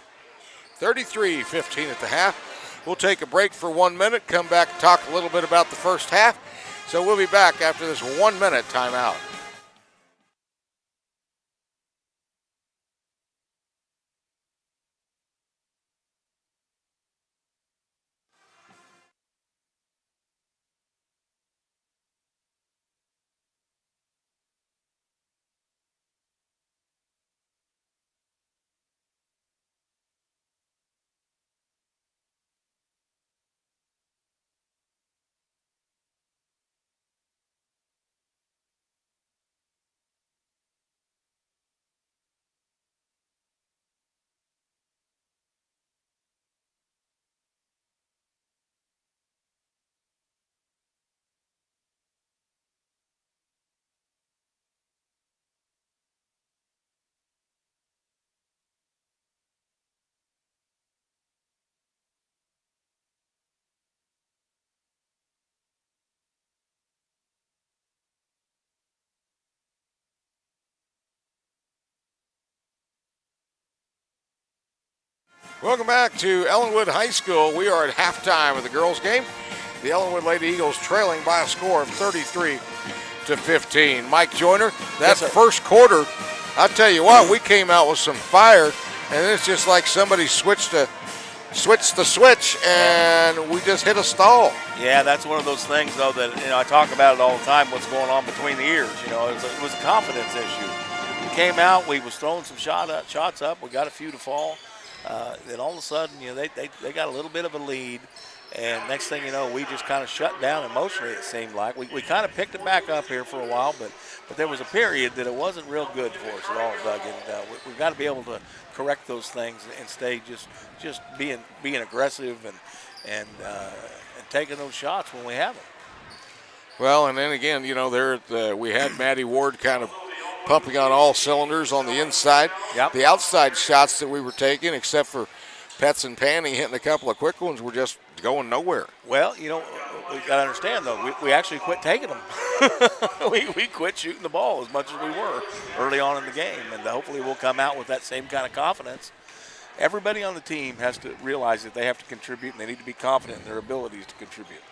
S2: 33-15 at the half. We'll take a break for 1 minute, come back and talk a little bit about the first half. So we'll be back after this 1 minute timeout. Welcome back to Ellenwood High School. We are at halftime of the girls' game. The Ellenwood Lady Eagles trailing by a score of 33-15. Mike Joyner, that first quarter, I'll tell you what, we came out with some fire, and it's just like somebody switched the switch, and we just hit a stall.
S1: Yeah, that's one of those things, though, that I talk about it all the time, what's going on between the ears. It was a confidence issue. We came out, we was throwing some shots up. We got a few to fall. then all of a sudden, they got a little bit of a lead. And next thing you know, we just kind of shut down emotionally, it seemed like. We kind of picked it back up here for a while, but there was a period that it wasn't real good for us at all, Doug. And we've got to be able to correct those things and stay just being aggressive and taking those shots when we have them.
S2: Well, and then again, we had Matty Ward kind of pumping on all cylinders on the inside.
S1: Yep.
S2: The outside shots that we were taking, except for Pets and Panning hitting a couple of quick ones, were just going nowhere.
S1: Well, we got to understand, though, we actually quit taking them. we quit shooting the ball as much as we were early on in the game, and hopefully we'll come out with that same kind of confidence. Everybody on the team has to realize that they have to contribute, and they need to be confident in their abilities to contribute.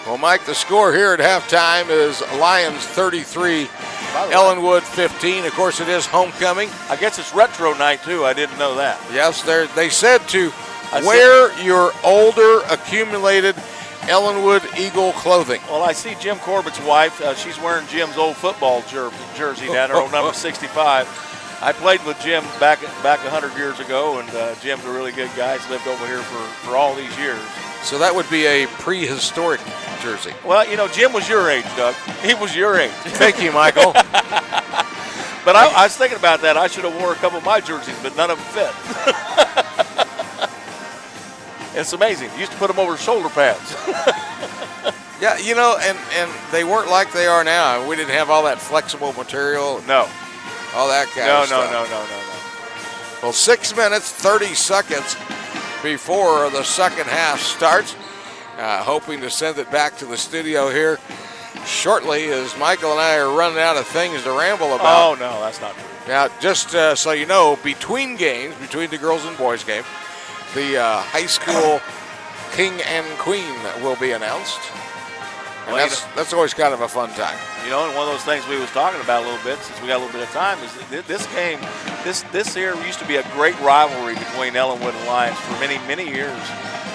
S2: Well, Mike, the score here at halftime is Lyons 33, Ellenwood 15. Of course, it is homecoming.
S1: I guess it's retro night, too. I didn't know that.
S2: Yes, they said to wear your older accumulated Ellenwood Eagle clothing.
S1: Well, I see Jim Corbett's wife. She's wearing Jim's old football jersey down there, old number 65. I played with Jim back 100 years ago, and Jim's a really good guy. He's lived over here for all these years.
S2: So that would be a prehistoric jersey.
S1: Well, Jim was your age, Doug. He was your age.
S2: Thank you, Michael.
S1: But I was thinking about that. I should have wore a couple of my jerseys, but none of them fit. It's amazing. You used to put them over shoulder pads.
S2: Yeah, and they weren't like they are now. We didn't have all that flexible material.
S1: No.
S2: All that kind of stuff.
S1: No.
S2: Well, 6 minutes, 30 seconds before the second half starts. Hoping to send it back to the studio here shortly as Michael and I are running out of things to ramble about.
S1: Oh, no, that's not true.
S2: Now, just so you know, between games, between the girls and boys game, the high school king and queen will be announced. And that's always kind of a fun time.
S1: And one of those things we was talking about a little bit, since we got a little bit of time, is that this game, this here used to be a great rivalry between Ellenwood and Lyons for many, many years.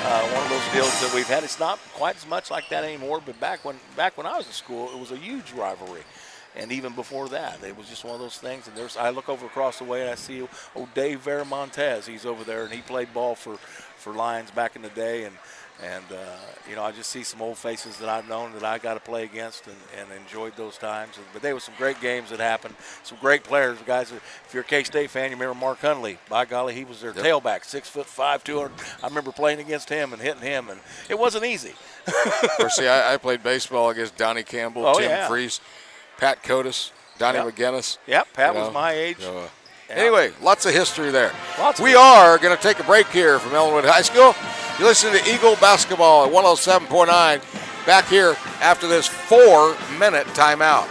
S1: One of those deals that we've had. It's not quite as much like that anymore, but back when I was in school, it was a huge rivalry. And even before that, it was just one of those things. And I look over across the way and I see Dave Veramontez. He's over there, and he played ball for Lyons back in the day. And I just see some old faces that I've known that I got to play against and enjoyed those times. But there were some great games that happened, some great players. Guys, if you're a K-State fan, you remember Mark Hundley. By golly, he was their tailback, 6'5", 200. I remember playing against him and hitting him, and it wasn't easy.
S2: Of course, see, I played baseball against Donnie Campbell, Tim Freese, Pat Cotis, Donnie McGinnis.
S1: Yep, Pat was my age.
S2: Anyway, lots of history there. We are going to take a break here from Ellenwood High School. You're listening to Eagle Basketball at 107.9. Back here after this 4-minute timeout.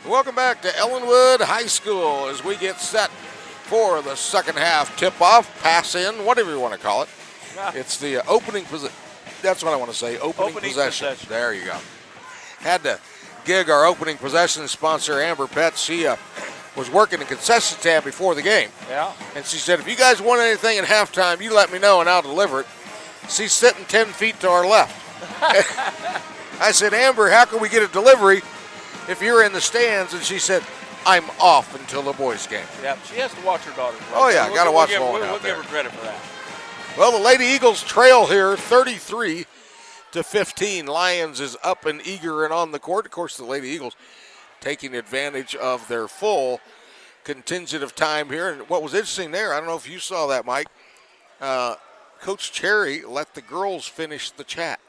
S2: Welcome back to Ellenwood High School as we get set for the second half tip-off, pass-in, whatever you want to call it. It's the opening position. That's what I want to say, opening possession. There you go. Had to gig our opening possession sponsor, Amber Petz. She was working the concession stand before the game.
S1: Yeah.
S2: And she said, if you guys want anything at halftime, you let me know and I'll deliver it. She's sitting 10 feet to our left. I said, Amber, how can we get a delivery if you're in the stands? And she said, I'm off until the boys' game.
S1: Yeah, she has to watch her daughter. Right?
S2: Oh, yeah, got to watch Lauren out there.
S1: We'll give her credit for that.
S2: Well, the Lady Eagles trail here 33-15. Lyons is up and eager and on the court. Of course, the Lady Eagles taking advantage of their full contingent of time here. And what was interesting there, I don't know if you saw that, Mike, Coach Cherry let the girls finish the chat.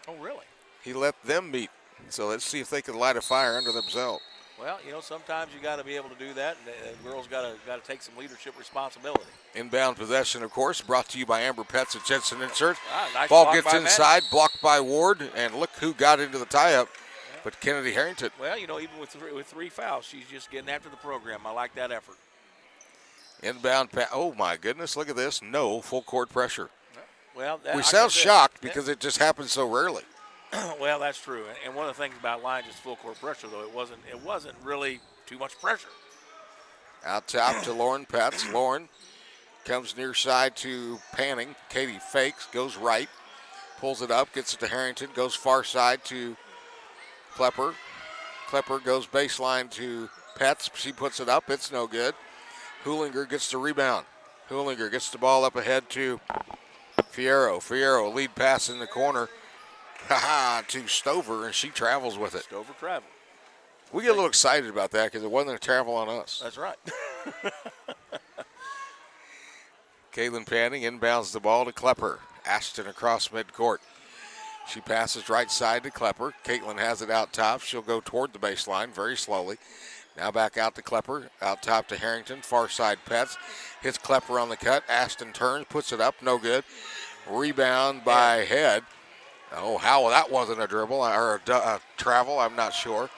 S1: Oh, really?
S2: He let them meet. So let's see if they can light a fire under themselves.
S1: Well, sometimes you got to be able to do that, and the girls got to take some leadership responsibility.
S2: Inbound possession, of course, brought to you by Amber Petz at Jensen Insurance.
S1: Nice
S2: Ball gets inside, blocked by Ward, and look who got into the tie-up, but Kennedy Harrington.
S1: Well, even with three fouls, she's just getting after the program. I like that effort.
S2: Inbound pass. Oh, my goodness, look at this. No full court pressure.
S1: Well,
S2: we sound shocked because it just happens so rarely.
S1: Well, that's true. And one of the things about Lyons is full court pressure, though, it wasn't really too much pressure.
S2: Out top to Lauren Petz. Lauren comes near side to Panning. Katie fakes, goes right, pulls it up, gets it to Harrington, goes far side to Klepper. Klepper goes baseline to Petz. She puts it up. It's no good. Hoolinger gets the rebound. Hoolinger gets the ball up ahead to Fierro. Fierro, lead pass in the corner. To Stover, and she travels with it.
S1: Stover travel.
S2: We get a little excited about that because it wasn't a travel on us.
S1: That's right.
S2: Caitlin Panning inbounds the ball to Klepper. Ashton across midcourt. She passes right side to Klepper. Caitlin has it out top. She'll go toward the baseline very slowly. Now back out to Klepper. Out top to Harrington. Far side Petz. Hits Klepper on the cut. Ashton turns, puts it up. No good. Rebound by Head. Oh, how that wasn't a dribble or a travel, I'm not sure.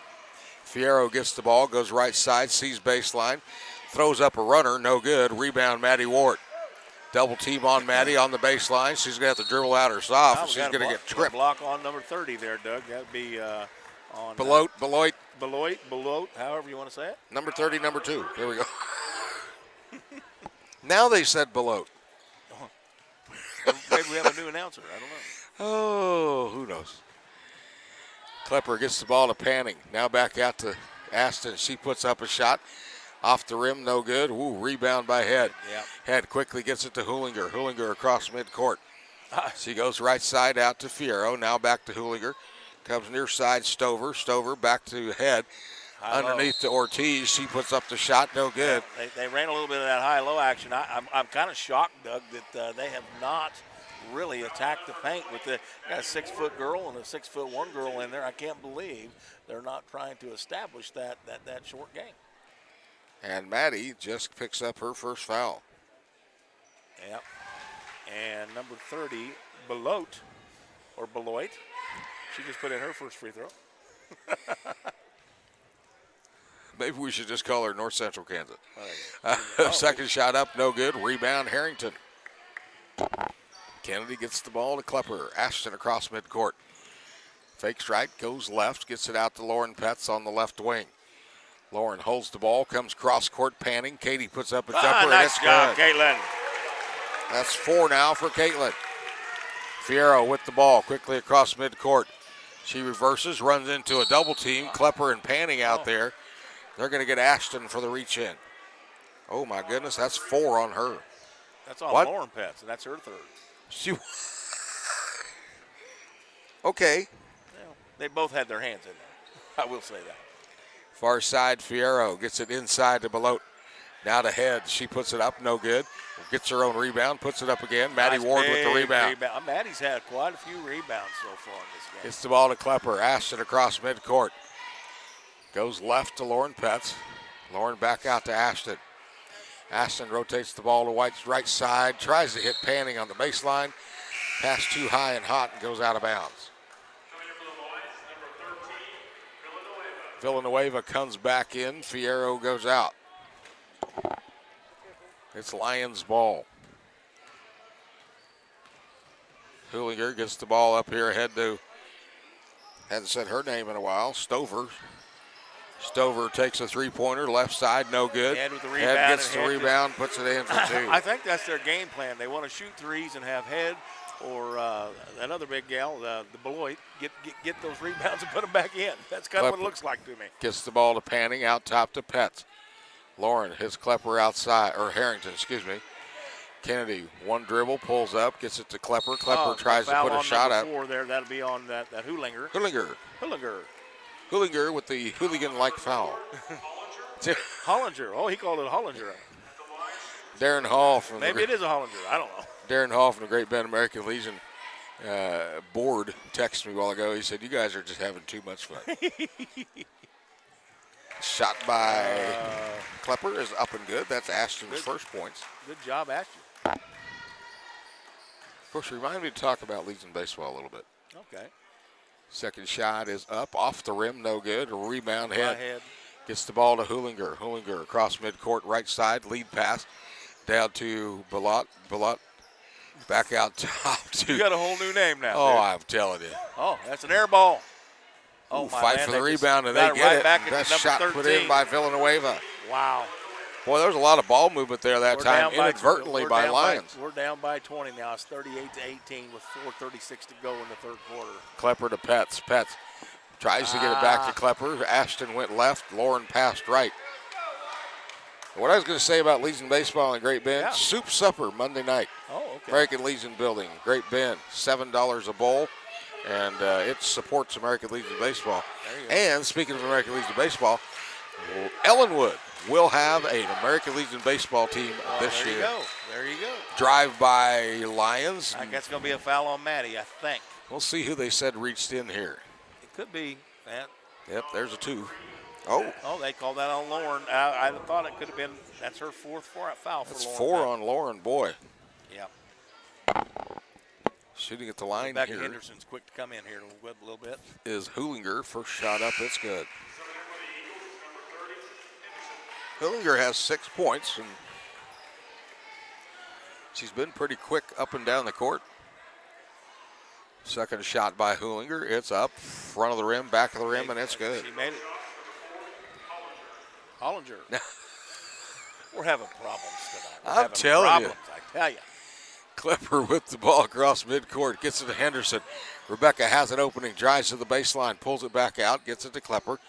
S2: Fierro gets the ball, goes right side, sees baseline, throws up a runner, no good. Rebound, Maddie Ward. Double team on Maddie on the baseline. She's going to have to dribble out her soft. She's going to get tripped.
S1: Block on number 30 there, Doug. That would be on
S2: Beloit,
S1: however you want to say it.
S2: Number 30, number 2. There we go. Now they said Beloit.
S1: Maybe we have a new announcer. I don't know.
S2: Oh, who knows? Klepper gets the ball to Panning. Now back out to Aston. She puts up a shot. Off the rim, no good. Ooh, rebound by Head.
S1: Yeah.
S2: Head quickly gets it to Hoolinger. Hoolinger across midcourt. She goes right side out to Fierro. Now back to Hoolinger. Comes near side, Stover. Stover back to Head. Underneath to Ortiz. She puts up the shot, no good.
S1: Yeah, they ran a little bit of that high-low action. I'm kind of shocked, Doug, that they have not really attacked the paint with got a 6-foot girl and a 6'1" girl in there. I can't believe they're not trying to establish that short game.
S2: And Maddie just picks up her first foul.
S1: Yep. And number 30, Beloit, she just put in her first free throw.
S2: Maybe we should just call her North Central Kansas.
S1: Oh.
S2: Second shot up, no good. Rebound, Harrington. Kennedy gets the ball to Klepper. Ashton across midcourt. Fakes right, goes left, gets it out to Lauren Petz on the left wing. Lauren holds the ball, comes cross court, Panning. Katie puts up a jumper.
S1: Nice job, Caitlin.
S2: That's 4 now for Caitlin. Fierro with the ball, quickly across midcourt. She reverses, runs into a double team. Klepper and Panning out there. They're going to get Ashton for the reach in. Oh, my goodness, that's 4 on her.
S1: That's on Lauren Petz, and that's her third.
S2: Okay.
S1: Well, they both had their hands in there. I will say that.
S2: Far side, Fierro gets it inside to Beloit. Now to Head. She puts it up, no good. Gets her own rebound, puts it up again. Maddie Ward with the rebound.
S1: Maddie's had quite a few rebounds so far in this game.
S2: Gets the ball to Klepper. Ashton across midcourt. Goes left to Lauren Petz. Lauren back out to Ashton. Ashton rotates the ball to right side. Tries to hit Panning on the baseline. Pass too high and hot and goes out of bounds. Villanueva comes back in. Fierro goes out. It's Lyons' ball. Hooliger gets the ball up here ahead to, hadn't said her name in a while, Stover. Stover takes a three-pointer, left side, no good.
S1: Head with the
S2: Head
S1: rebound.
S2: gets the rebound, puts it in for two.
S1: I think that's their game plan. They want to shoot threes and have Head or that other big gal, the Beloit, get those rebounds and put them back in. That's kind of what it looks like to me.
S2: Gets the ball to Panning, out top to Petz. Lauren hits Klepper outside, or Harrington, excuse me. Kennedy, one dribble, pulls up, gets it to Klepper. Klepper tries to put a shot up.
S1: Four there, that'll be on that Hoolinger.
S2: Hoolinger with the hooligan-like foul.
S1: Hollinger. Oh, he called it Hollinger.
S2: Darren Hall from
S1: maybe it is a Hollinger. I don't know.
S2: Darren Hall from the Great Bend American Legion board texted me a while ago. He said, "You guys are just having too much fun." Shot by Klepper is up and good. That's Ashton's first points.
S1: Good job, Ashton.
S2: Of course, remind me to talk about Legion baseball a little bit.
S1: Okay.
S2: Second shot is up, off the rim, no good. A rebound head.
S1: Head.
S2: Gets the ball to Hoolinger. Hoolinger across midcourt, right side, lead pass. Down to Balot. Balot back out top to.
S1: You got a whole new name now.
S2: Oh,
S1: dude.
S2: I'm telling you.
S1: Oh, that's an air ball. Oh,
S2: Ooh, fight for the rebound, and they get
S1: right
S2: it.
S1: back
S2: Best
S1: number
S2: shot
S1: 13.
S2: put in by Villanueva.
S1: Wow.
S2: Boy, there was a lot of ball movement there that
S1: We're
S2: time,
S1: down
S2: inadvertently by Lyons.
S1: We're down by 20 now. It's 38-18 with 4:36 to go in the third quarter.
S2: Klepper to Petz. Petz tries to get it back to Klepper. Ashton went left. Lauren passed right. What I was going to say about Legion baseball in Great Bend, soup supper Monday night.
S1: Oh, okay.
S2: American Legion building, Great Bend, $7 a bowl, and it supports American Legion baseball. And speaking of American Legion baseball, Ellenwood will have an American Legion baseball team this year.
S1: There you go.
S2: Drive by Lyons.
S1: I think that's going to be a foul on Maddie, I think.
S2: We'll see who they said reached in here.
S1: It could be that.
S2: Yep, there's a two. Oh,
S1: they called that on Lauren. I thought it could have been. That's her fourth foul for Lauren.
S2: That's four on Lauren. Boy.
S1: Yeah.
S2: Shooting at the line
S1: Rebecca
S2: here.
S1: Henderson's quick to come in here a little bit.
S2: Is Hoolinger. First shot up. It's good. Hoolinger has 6 points, and she's been pretty quick up and down the court. Second shot by Hoolinger. It's up, front of the rim, back of the rim, and it's good.
S1: She made it. Hollinger. We're having problems tonight.
S2: I'm telling you.
S1: I tell you.
S2: Klepper with the ball across midcourt, gets it to Henderson. Rebecca has an opening, drives to the baseline, pulls it back out, gets it to Klepper.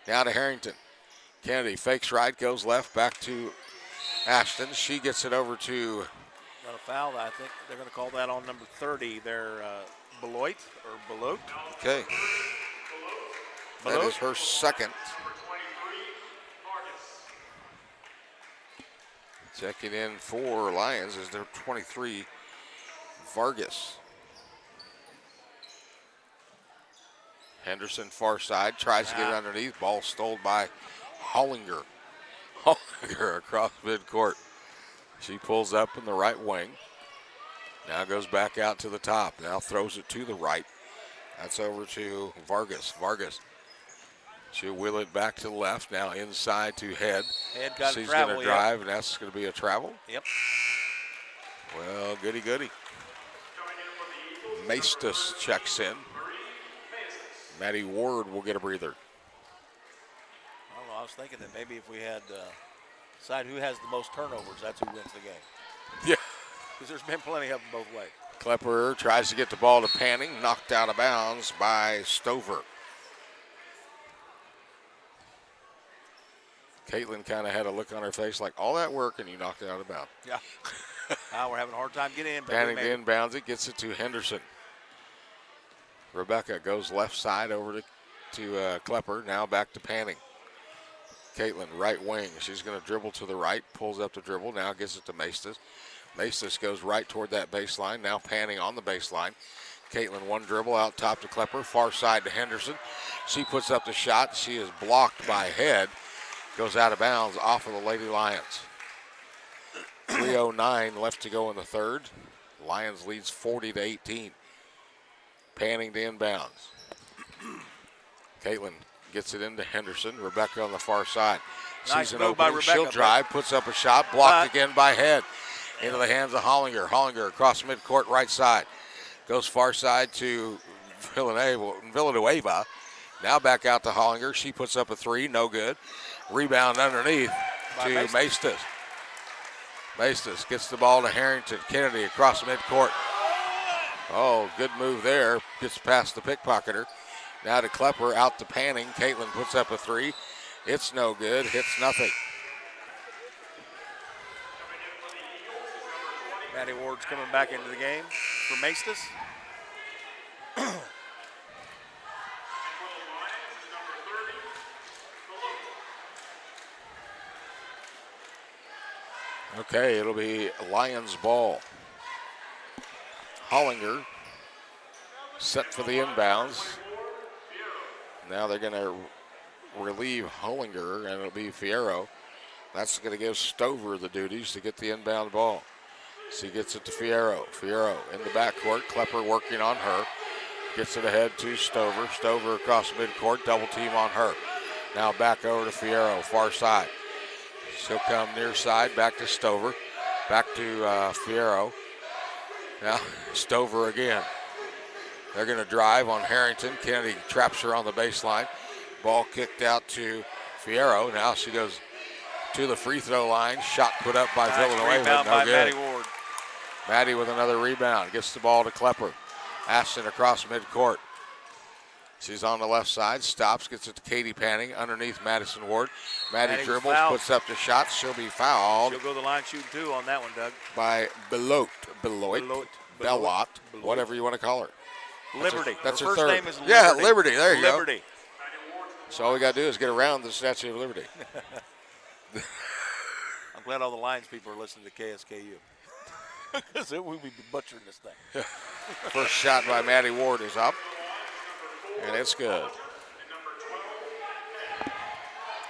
S2: Down to Harrington. Kennedy fakes right, goes left, back to Ashton. She gets it over to.
S1: Not a foul. I think they're going to call that on number 30. They're Beloit or Beloit.
S2: Okay. That is her second. Checking in for Lyons is their 23, Vargas. Henderson far side, tries to get it underneath. Ball stole by Hollinger. Hollinger across midcourt. She pulls up in the right wing. Now goes back out to the top. Now throws it to the right. That's over to Vargas. Vargas. She'll wheel it back to the left. Now inside to Head.
S1: Head got
S2: She's
S1: travel,
S2: going to drive, and that's going to be a travel.
S1: Yep.
S2: Well, goody, goody. Maestas checks in. Maddie Ward will get a breather.
S1: I don't know. I was thinking that maybe if we had decide who has the most turnovers, that's who wins the game.
S2: Yeah.
S1: Because there's been plenty of them both ways.
S2: Klepper tries to get the ball to Panning, knocked out of bounds by Stover. Caitlin kind of had a look on her face like, all that work and you knocked it out of bounds.
S1: Yeah. We're having a hard time getting in.
S2: Panning inbounds it, gets it to Henderson. Rebecca goes left side over to Klepper, now back to Panning. Caitlin, right wing. She's going to dribble to the right, pulls up the dribble, now gets it to Maestas. Maestas goes right toward that baseline, now Panning on the baseline. Caitlin, one dribble out top to Klepper, far side to Henderson. She puts up the shot. She is blocked by Head. Goes out of bounds off of the Lady Lions. 3:09 left to go in the third. Lions leads 40-18. Panning to inbounds. Caitlin Gets it into Henderson. Rebecca on the far side.
S1: Nice
S2: Sees an
S1: move by
S2: opening. She'll
S1: Rebecca,
S2: drive, puts up a shot, blocked again by Head. Into the hands of Hollinger. Hollinger across midcourt right side. Goes far side to Villanueva. Now back out to Hollinger. She puts up a three, no good. Rebound underneath
S1: By
S2: to
S1: Maestas.
S2: Maestas. Maestas gets the ball to Harrington. Kennedy across midcourt. Oh, good move there. Gets past the pickpocketer. Now to Klepper, out to Panning. Caitlin puts up a three. It's no good. Hits nothing.
S1: Maddie Ward's coming back into the game for Maestas.
S2: Okay, it'll be Lyons ball. Hollinger set for the inbounds. Now they're going to relieve Hollinger, and it'll be Fierro. That's going to give Stover the duties to get the inbound ball. So he gets it to Fierro. Fierro in the backcourt. Klepper working on her. Gets it ahead to Stover. Stover across midcourt. Double team on her. Now back over to Fierro, far side. She'll come near side. Back to Stover. Back to Fierro. Now Stover again. They're going to drive on Harrington. Kennedy traps her on the baseline. Ball kicked out to Fierro. Now she goes to the free throw line. Shot put up by Villanueva.
S1: Rebound
S2: No
S1: by
S2: good.
S1: Maddie Ward.
S2: Maddie with another rebound. Gets the ball to Klepper. Ashton across midcourt. She's on the left side. Stops. Gets it to Katie Panning underneath Madison Ward. Maddie dribbles.
S1: Fouled.
S2: Puts up the shot. She'll be fouled
S1: She'll go the line shooting two on that one, Doug.
S2: by Beloit.
S1: Beloit.
S2: Whatever you want to call her.
S1: Liberty.
S2: That's her
S1: first
S2: third.
S1: name is Liberty.
S2: Yeah, Liberty. There you
S1: Liberty.
S2: go. So all we got to do is get around the Statue of Liberty.
S1: I'm glad all the Lions people are listening to KSKU. Because we'll be butchering this thing.
S2: First shot by Maddie Ward is up. And it's good.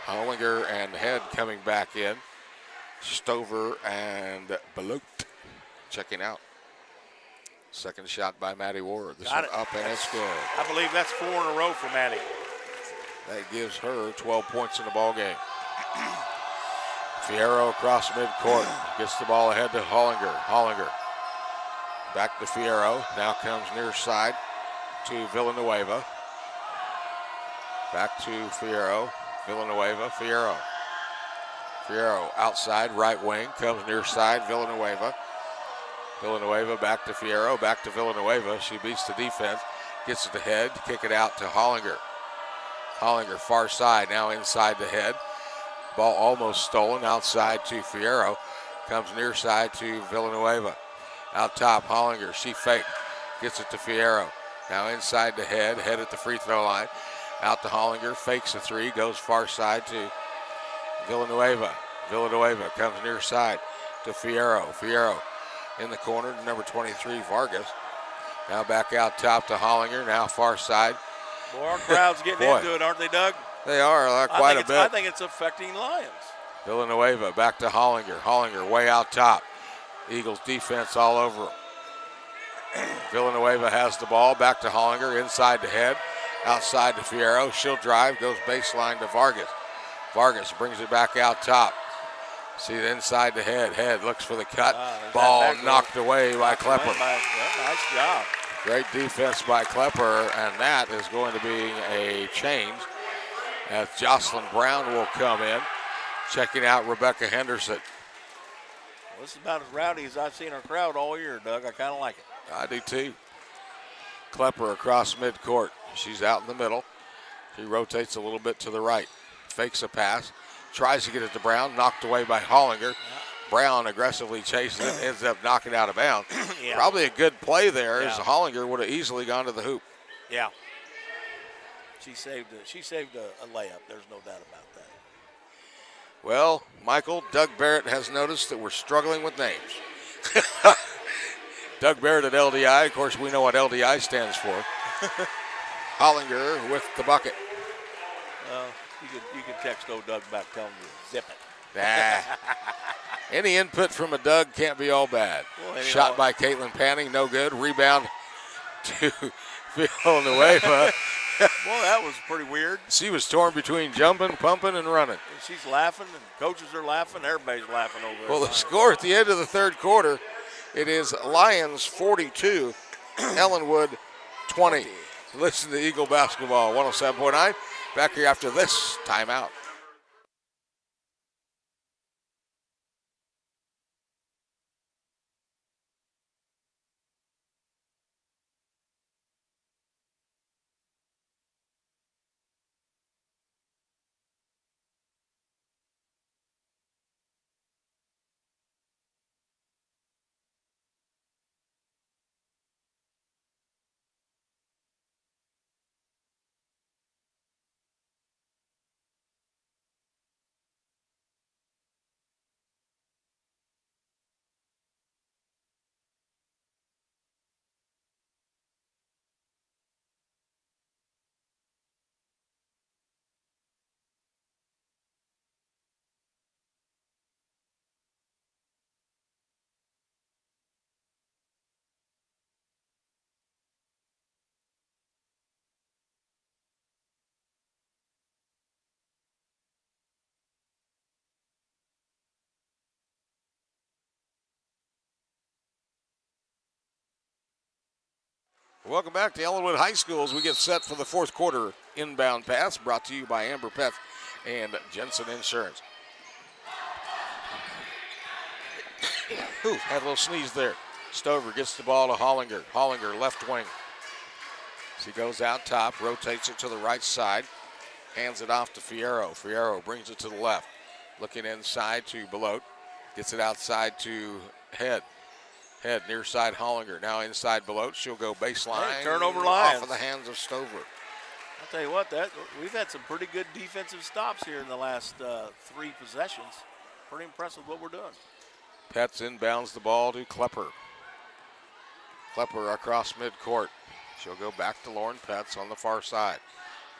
S2: Hollinger and Head coming back in. Stover and Beloit checking out. Second shot by Maddie Ward. This one up and it's good.
S1: I believe that's 4 in a row for Maddie.
S2: That gives her 12 points in the ball game. Fierro across midcourt. Gets the ball ahead to Hollinger. Hollinger back to Fierro. Now comes near side to Villanueva. Back to Fierro. Villanueva. Fierro. Fierro outside, right wing. Comes near side. Villanueva. Villanueva back to Fierro. Back to Villanueva. She beats the defense. Gets it to Head. Kick it out to Hollinger. Hollinger far side. Now inside the Head. Ball almost stolen. Outside to Fierro. Comes near side to Villanueva. Out top, Hollinger. She faked. Gets it to Fierro. Now inside the Head. Head at the free throw line. Out to Hollinger. Fakes a three. Goes far side to Villanueva. Villanueva comes near side to Fierro. Fierro in the corner to number 23, Vargas. Now back out top to Hollinger. Now far side.
S1: Boy, our crowd's getting into it, aren't they, Doug?
S2: They are quite a bit.
S1: I think it's affecting Lions.
S2: Villanueva back to Hollinger. Hollinger way out top. Eagles defense all over him. Villanueva has the ball. Back to Hollinger. Inside the Head. Outside to Fierro. She'll drive. Goes baseline to Vargas. Vargas brings it back out top. See it inside the Head. Head looks for the cut. Ball knocked away by Klepper.
S1: Nice job.
S2: Great defense by Klepper, and that is going to be a change as Jocelyn Brown will come in, checking out Rebecca Henderson.
S1: Well, this is about as rowdy as I've seen our crowd all year, Doug. I kind of like it.
S2: I do too. Klepper across midcourt. She's out in the middle. She rotates a little bit to the right. Fakes a pass. Tries to get it to Brown. Knocked away by Hollinger. Brown aggressively chases it. Ends up knocking out of bounds.
S1: Yeah.
S2: Probably a good play there as
S1: Yeah.
S2: Hollinger would have easily gone to the hoop.
S1: Yeah. She saved a layup. There's no doubt about that.
S2: Well, Michael, Doug Barrett has noticed that we're struggling with names. Doug Barrett at LDI. Of course, we know what LDI stands for. Hollinger with the bucket.
S1: You could text old Doug back, tell him to zip it.
S2: Nah. Any input from a Doug can't be all bad.
S1: Well,
S2: Shot by Caitlin Panning, no good. Rebound to Villanueva.
S1: Well, that was pretty weird.
S2: She was torn between jumping, pumping, and running.
S1: And she's laughing, and coaches are laughing. Everybody's laughing over there.
S2: Well, the score at the end of the third quarter, it is Lyons 42, Ellenwood 20. Listen to Eagle Basketball 107.9. Back here after this timeout. Welcome back to Ellenwood High School as we get set for the fourth quarter inbound pass brought to you by Amber Peth and Jensen Insurance. Ooh, had a little sneeze there. Stover gets the ball to Hollinger. Hollinger, left wing. She goes out top, rotates it to the right side, hands it off to Fierro. Fierro brings it to the left. Looking inside to Belote. Gets it outside to Head. Head near side Hollinger. Now inside Belote. She'll go baseline.
S1: Hey, turnover Lyons.
S2: Off of the hands of Stover.
S1: I'll tell you what, we've had some pretty good defensive stops here in the last 3 possessions. Pretty impressive what we're doing.
S2: Petz inbounds the ball to Klepper. Klepper across midcourt. She'll go back to Lauren Petz on the far side.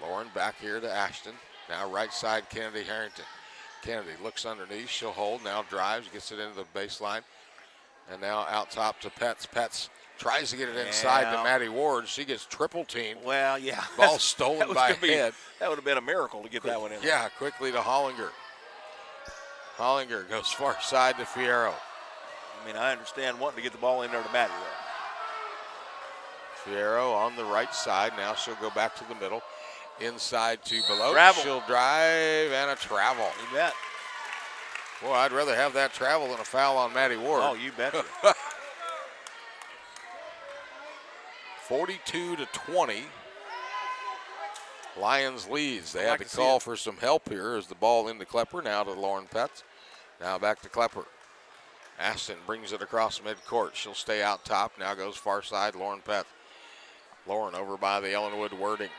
S2: Lauren back here to Ashton. Now right side Kennedy Harrington. Kennedy looks underneath. She'll hold. Now drives. Gets it into the baseline. And now out top to Petz. Petz tries to get it inside to Maddie Ward. She gets triple teamed.
S1: Well, yeah.
S2: Ball stolen by Head.
S1: That would have been a miracle to get that one in.
S2: Yeah, quickly to Hollinger. Hollinger goes far side to Fierro.
S1: I mean, I understand wanting to get the ball in there to Maddie, though.
S2: Fierro on the right side. Now she'll go back to the middle. Inside to Belote.
S1: Travel.
S2: She'll drive and a travel.
S1: You bet.
S2: Boy, I'd rather have that travel than a foul on Maddie Ward.
S1: Oh, you bet.
S2: 42-20. Lyons leads. They had to call for some help here as the ball into Klepper. Now to Lauren Petz. Now back to Klepper. Ashton brings it across midcourt. She'll stay out top. Now goes far side, Lauren Petz. Lauren over by the Ellenwood wording.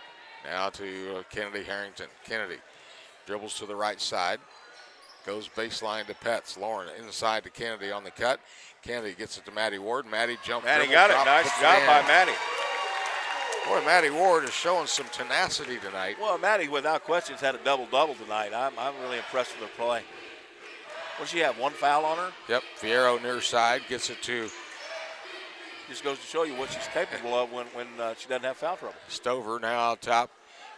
S2: Now to Kennedy Harrington. Kennedy dribbles to the right side. Goes baseline to Petz. Lauren inside to Kennedy on the cut. Kennedy gets it to Maddie Ward. Maddie jumps.
S1: Maddie got it. Nice job by Maddie.
S2: Boy, Maddie Ward is showing some tenacity tonight.
S1: Well, Maddie, without questions, had a double-double tonight. I'm really impressed with her play. What she have, 1 foul on her?
S2: Yep, Fierro near side gets it to.
S1: Just goes to show you what she's capable of when she doesn't have foul trouble.
S2: Stover now out top,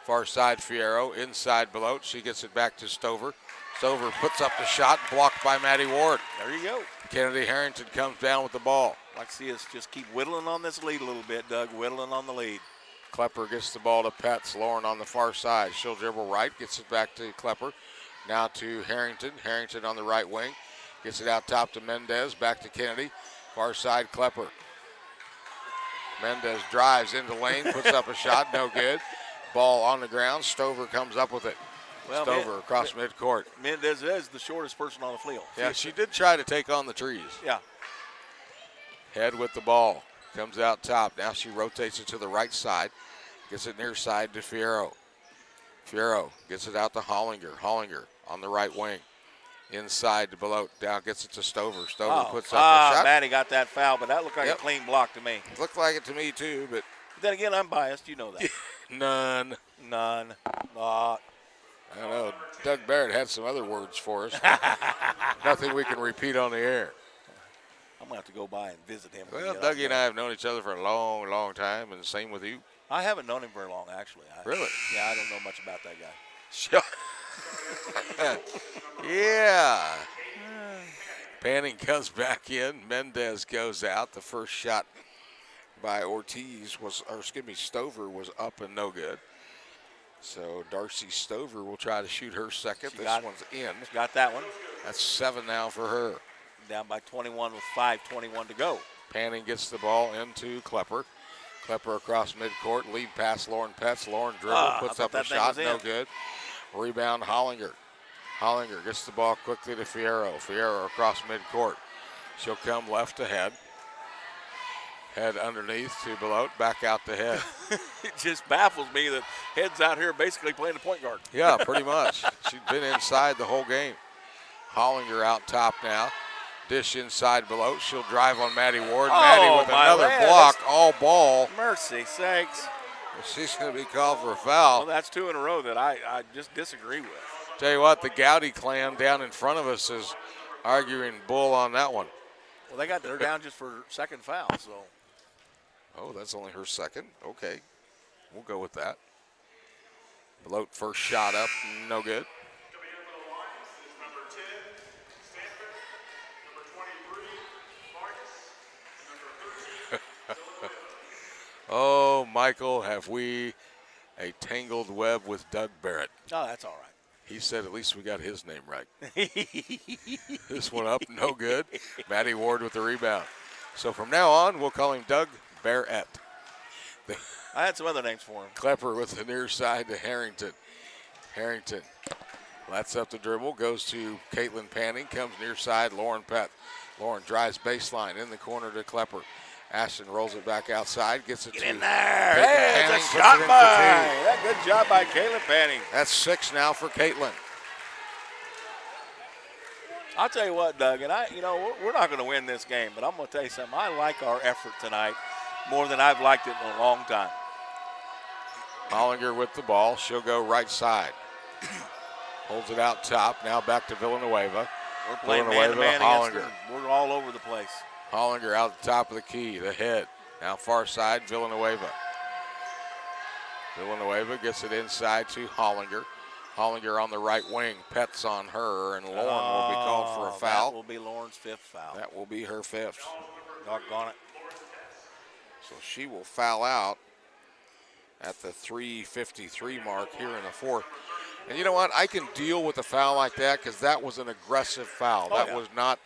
S2: far side Fierro, inside Belote. She gets it back to Stover. Stover puts up the shot, blocked by Maddie Ward.
S1: There you go.
S2: Kennedy Harrington comes down with the ball.
S1: I'd like to see us just keep whittling on this lead a little bit, Doug, whittling on the lead.
S2: Klepper gets the ball to Petz. Lauren on the far side. She'll dribble right, gets it back to Klepper. Now to Harrington. Harrington on the right wing. Gets it out top to Mendez. Back to Kennedy. Far side Klepper. Mendez drives into lane, puts up a shot, no good. Ball on the ground. Stover comes up with it. Well, Stover across midcourt.
S1: Mendez is the shortest person on the field.
S2: Yeah, she did try to take on the trees.
S1: Yeah.
S2: Head with the ball. Comes out top. Now she rotates it to the right side. Gets it near side to Fierro. Fierro gets it out to Hollinger. Hollinger on the right wing. Inside to Belote. Down gets it to Stover. Stover puts up a shot.
S1: Maddie got that foul, but that looked like a clean block to me.
S2: Looked like it to me too, but
S1: then again, I'm biased. You know that.
S2: None.
S1: Not.
S2: I don't know. Doug Barrett had some other words for us. Nothing we can repeat on the air.
S1: I'm going to have to go by and visit him.
S2: Well, Dougie and I have known each other for a long, long time, and the same with you.
S1: I haven't known him very long, actually.
S2: Really?
S1: Yeah, I don't know much about that guy.
S2: Yeah. Panning comes back in. Mendez goes out. The first shot by Stover was up and no good. So Darcy Stover will try to shoot her second. One's in.
S1: She got that one.
S2: That's 7 now for her.
S1: Down by 21 with 5:21 to go.
S2: Panning gets the ball into Klepper. Klepper across midcourt. Lead pass Lauren Petz. Lauren dribble, puts up a shot, no good. Rebound Hollinger. Hollinger gets the ball quickly to Fierro. Fierro across midcourt. She'll come left to head. Head underneath to Belote, back out to head.
S1: It just baffles me that Head's out here basically playing the point guard.
S2: Yeah, pretty much. She's been inside the whole game. Hollinger out top now. Dish inside Belote. She'll drive on Maddie Ward. Maddie with another block, all ball.
S1: Mercy sakes.
S2: She's going to be called for a foul.
S1: Well, that's 2 in a row that I just disagree with.
S2: Tell you what, the Gowdy clan down in front of us is arguing bull on that one.
S1: Well, they're down just for second foul, so.
S2: Oh, that's only her second. Okay, we'll go with that. Belote first shot up, no good.
S3: Coming in for the Lions is number 10, Stanford, number 23, Marcus, and number 13,
S2: Oh, Michael, have we a tangled web with Doug Barrett?
S1: Oh, that's all right.
S2: He said at least we got his name right. This one up, no good. Maddie Ward with the rebound. So from now on, we'll call him Doug Barrett.
S1: I had some other names for him.
S2: Klepper with the near side to Harrington. Harrington lets up the dribble, goes to Caitlin Panning, comes near side, Lauren Pett. Lauren drives baseline in the corner to Klepper. Ashton rolls it back outside, gets it
S1: Get
S2: to
S1: in there.
S2: Caitlin
S1: Hey,
S2: Panning,
S1: it's a
S2: puts
S1: shot
S2: it in
S1: by.
S2: for 2.
S1: That good job by Caitlin Panning.
S2: That's 6 now for Caitlin.
S1: I'll tell you what, Doug, and we're not going to win this game, but I'm going to tell you something. I like our effort tonight more than I've liked it in a long time.
S2: Hollinger with the ball. She'll go right side. Holds it out top. Now back to Villanueva.
S1: We're playing man-to-man against them. We're all over the place.
S2: Hollinger out the top of the key, the head. Now far side, Villanueva. Villanueva gets it inside to Hollinger. Hollinger on the right wing. Pet's on her, and Lauren will be called for a foul.
S1: That will be Lauren's 5th foul.
S2: That will be her 5th.
S1: Doggone it.
S2: So she will foul out at the 3:53 mark here in the 4th. And you know what? I can deal with a foul like that because that was an aggressive foul. That was not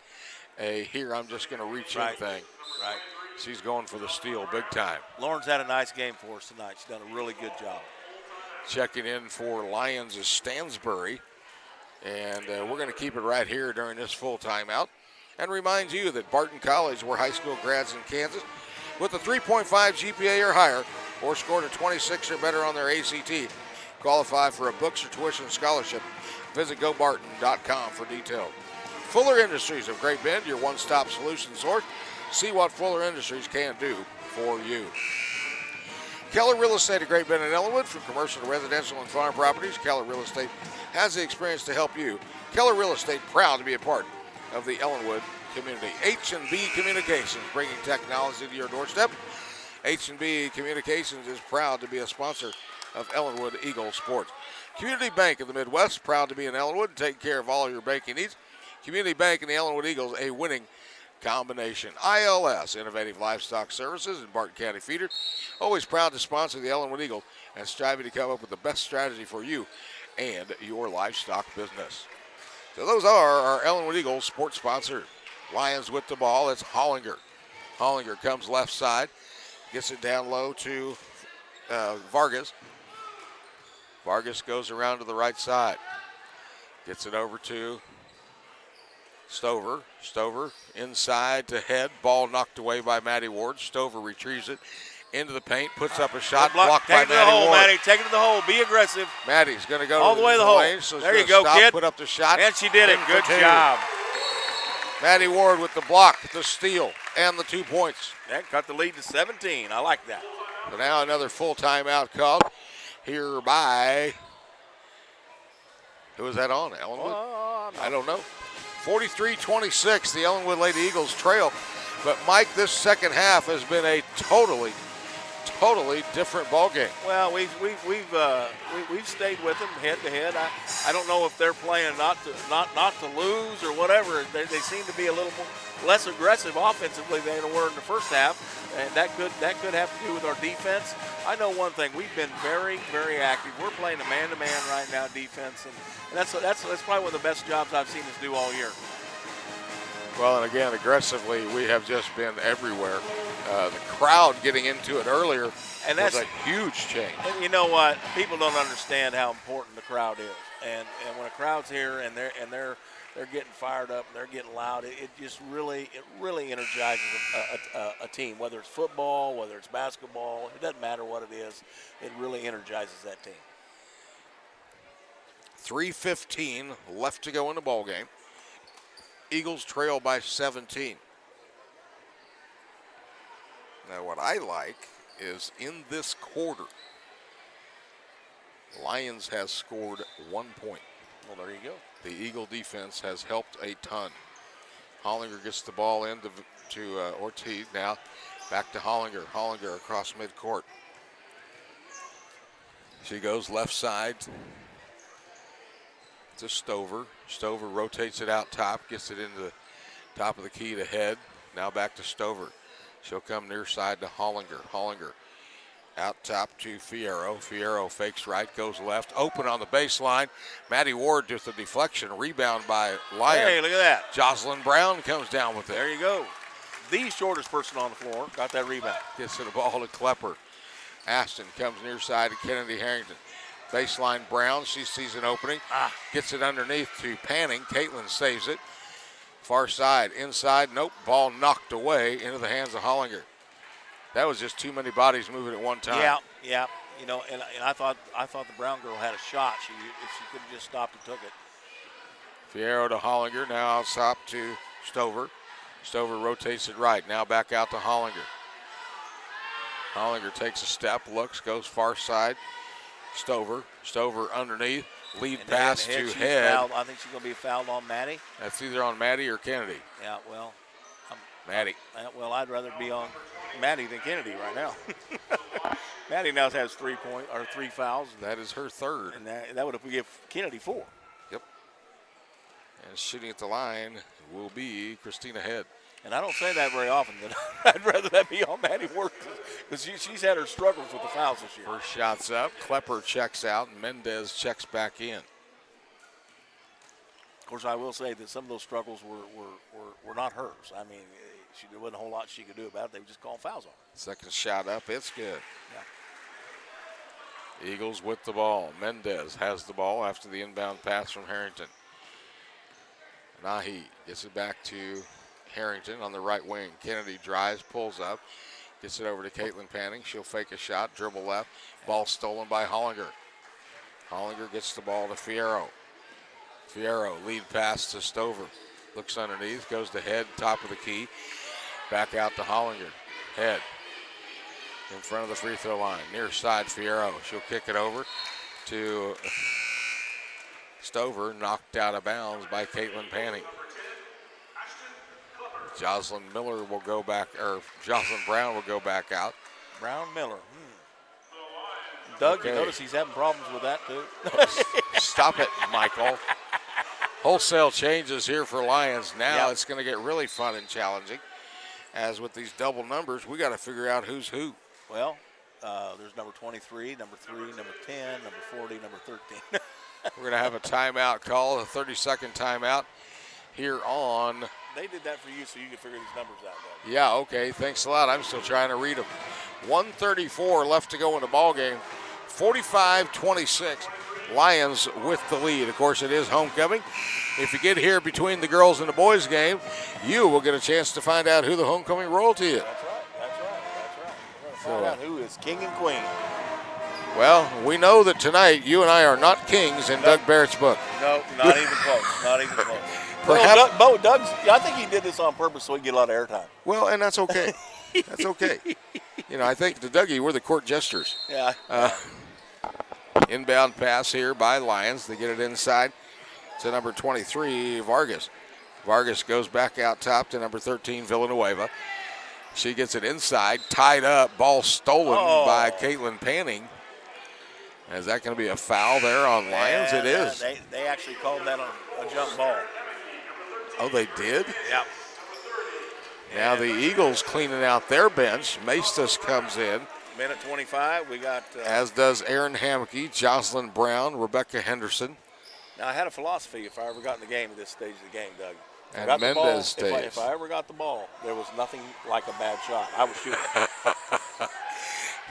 S2: a here, I'm just going to reach in thing.
S1: Right.
S2: She's going for the steal big time.
S1: Lauren's had a nice game for us tonight. She's done a really good job.
S2: Checking in for Lyons is Stansbury. And we're going to keep it right here during this full timeout. And remind you that Barton College, where high school grads in Kansas, with a 3.5 GPA or higher, or scored a 26 or better on their ACT, qualify for a books or tuition scholarship. Visit gobarton.com for details. Fuller Industries of Great Bend, your one-stop solution source. See what Fuller Industries can do for you. Keller Real Estate of Great Bend and Ellenwood, from commercial to residential and farm properties, Keller Real Estate has the experience to help you. Keller Real Estate, proud to be a part of the Ellenwood community. H&B Communications, bringing technology to your doorstep. H&B Communications is proud to be a sponsor of Ellenwood Eagle Sports. Community Bank of the Midwest, proud to be in Ellenwood and take care of all your banking needs. Community Bank and the Ellenwood Eagles, a winning combination. ILS, Innovative Livestock Services in Barton County Feeder, always proud to sponsor the Ellenwood Eagles and striving to come up with the best strategy for you and your livestock business. So those are our Ellenwood Eagles sports sponsors. Lions with the ball, it's Hollinger. Hollinger comes left side, gets it down low to Vargas. Vargas goes around to the right side, gets it over to Stover. Stover inside to head. Ball knocked away by Maddie Ward. Stover retrieves it into the paint, puts up a shot, blocked by Maddie Ward.
S1: Maddie, take it to the hole. Be aggressive.
S2: Maddie's going to go
S1: all the way to the hole.
S2: Lane, so
S1: there you go,
S2: stop,
S1: kid.
S2: Put up the shot.
S1: And she did it. Good job.
S2: Maddie Ward with the block, the steal, and the 2 points.
S1: That cut the lead to 17. I like that.
S2: So now another full timeout called here by, who was that on, Ellenwood? I don't know. 43-26, the Ellenwood Lady Eagles trail. But, Mike, this second half has been a totally totally different ball game.
S1: Well, we've stayed with them head to head. I don't know if they're playing not to lose or whatever. They seem to be a little less aggressive offensively than they were in the first half, and that could have to do with our defense. I know one thing: we've been very, very active. We're playing a man-to-man right now defense, and that's probably one of the best jobs I've seen us do all year.
S2: Well, and again, aggressively, we have just been everywhere. The crowd getting into it earlier
S1: and
S2: was
S1: that's
S2: a huge change.
S1: And you know what? People don't understand how important the crowd is. And when a crowd's here and they're getting fired up and they're getting loud, it really energizes a team. Whether it's football, whether it's basketball, it doesn't matter what it is. It really energizes that team.
S2: 3:15 left to go in the ball game. Eagles trail by 17. Now, what I like is in this quarter, Lyons has scored 1 point.
S1: Well, there you go.
S2: The Eagle defense has helped a ton. Hollinger gets the ball into Ortiz. Now back to Hollinger. Hollinger across midcourt. She goes left side to Stover. Stover rotates it out top, gets it into the top of the key to Head. Now back to Stover. She'll come near side to Hollinger. Hollinger out top to Fierro. Fierro fakes right, goes left. Open on the baseline. Maddie Ward with the deflection. Rebound by Lyons.
S1: Hey, look at that.
S2: Jocelyn Brown comes down with it.
S1: There you go. The shortest person on the floor got that rebound.
S2: Gets the ball to Klepper. Aston comes near side to Kennedy Harrington. Baseline Brown. She sees an opening. Gets it underneath to Panning. Caitlin saves it. Far side. Inside. Nope. Ball knocked away into the hands of Hollinger. That was just too many bodies moving at one time.
S1: Yeah. You know, and I thought the Brown girl had a shot. If she could have just stopped and took it.
S2: Fierro to Hollinger. Now out top to Stover. Stover rotates it right. Now back out to Hollinger. Hollinger takes a step, looks, goes far side. Stover underneath. Lead pass to Head.
S1: Fouled. I think she's going to be fouled on Maddie.
S2: That's either on Maddie or Kennedy.
S1: Yeah, well.
S2: Maddie.
S1: Well, I'd rather be on Maddie than Kennedy right now. Maddie now has 3 fouls.
S2: That is her third.
S1: And that would give Kennedy 4.
S2: Yep. And shooting at the line will be Christina Head.
S1: And I don't say that very often. I'd rather that be on Maddie Ward because she's had her struggles with the fouls this year.
S2: First shot's up. Klepper checks out. And Mendez checks back in.
S1: Of course, I will say that some of those struggles were not hers. I mean, there wasn't a whole lot she could do about it. They were just calling fouls on her.
S2: Second shot up. It's good.
S1: Yeah.
S2: Eagles with the ball. Mendez has the ball after the inbound pass from Harrington. Nahi gets it back to Harrington on the right wing. Kennedy drives, pulls up, gets it over to Caitlin Panning. She'll fake a shot, dribble left. Ball stolen by Hollinger. Hollinger gets the ball to Fierro. Fierro, lead pass to Stover. Looks underneath, goes to Head, top of the key. Back out to Hollinger. Head in front of the free throw line. Near side, Fierro. She'll kick it over to Stover, knocked out of bounds by Caitlin Panning. Jocelyn Brown will go back out.
S1: Brown Miller. Doug, You notice he's having problems with that too.
S2: Stop it, Michael. Wholesale changes here for Lyons. Now It's going to get really fun and challenging. As with these double numbers, we got to figure out who's who.
S1: Well, there's number 23, number 3, number 10, number 40, number 13.
S2: We're going to have a timeout call, a 30-second timeout here on.
S1: They did that for you so you could figure these numbers out, Doug.
S2: Yeah, okay. Thanks a lot. I'm still trying to read them. 1:34 left to go in the ball game. 45-26. Lyons with the lead. Of course, it is homecoming. If you get here between the girls and the boys game, you will get a chance to find out who the homecoming royalty is.
S1: That's right. We're going to find out who is king and queen.
S2: Well, we know that tonight you and I are not kings in Doug Barrett's book.
S1: No, not even close. Not even close.
S2: Perhaps,
S1: Doug's, I think he did this on purpose so he get a lot of airtime.
S2: Well, and that's okay. That's okay. You know, I think to Dougie, we're the court jesters.
S1: Yeah.
S2: Inbound pass here by Lyons. They get it inside to number 23, Vargas. Vargas goes back out top to number 13, Villanueva. She gets it inside, tied up, ball stolen by Caitlin Panning. Is that going to be a foul there on Lyons? It is.
S1: They actually called that a jump ball.
S2: Oh, they did?
S1: Yep.
S2: Now the Eagles cleaning out their bench. Maestas comes in.
S1: Minute 25, we got...
S2: as does Erin Hamke, Jocelyn Brown, Rebecca Henderson.
S1: Now, I had a philosophy if I ever got in the game at this stage of the game, Doug.
S2: And Mendez stays.
S1: If I ever got the ball, there was nothing like a bad shot. I was shooting.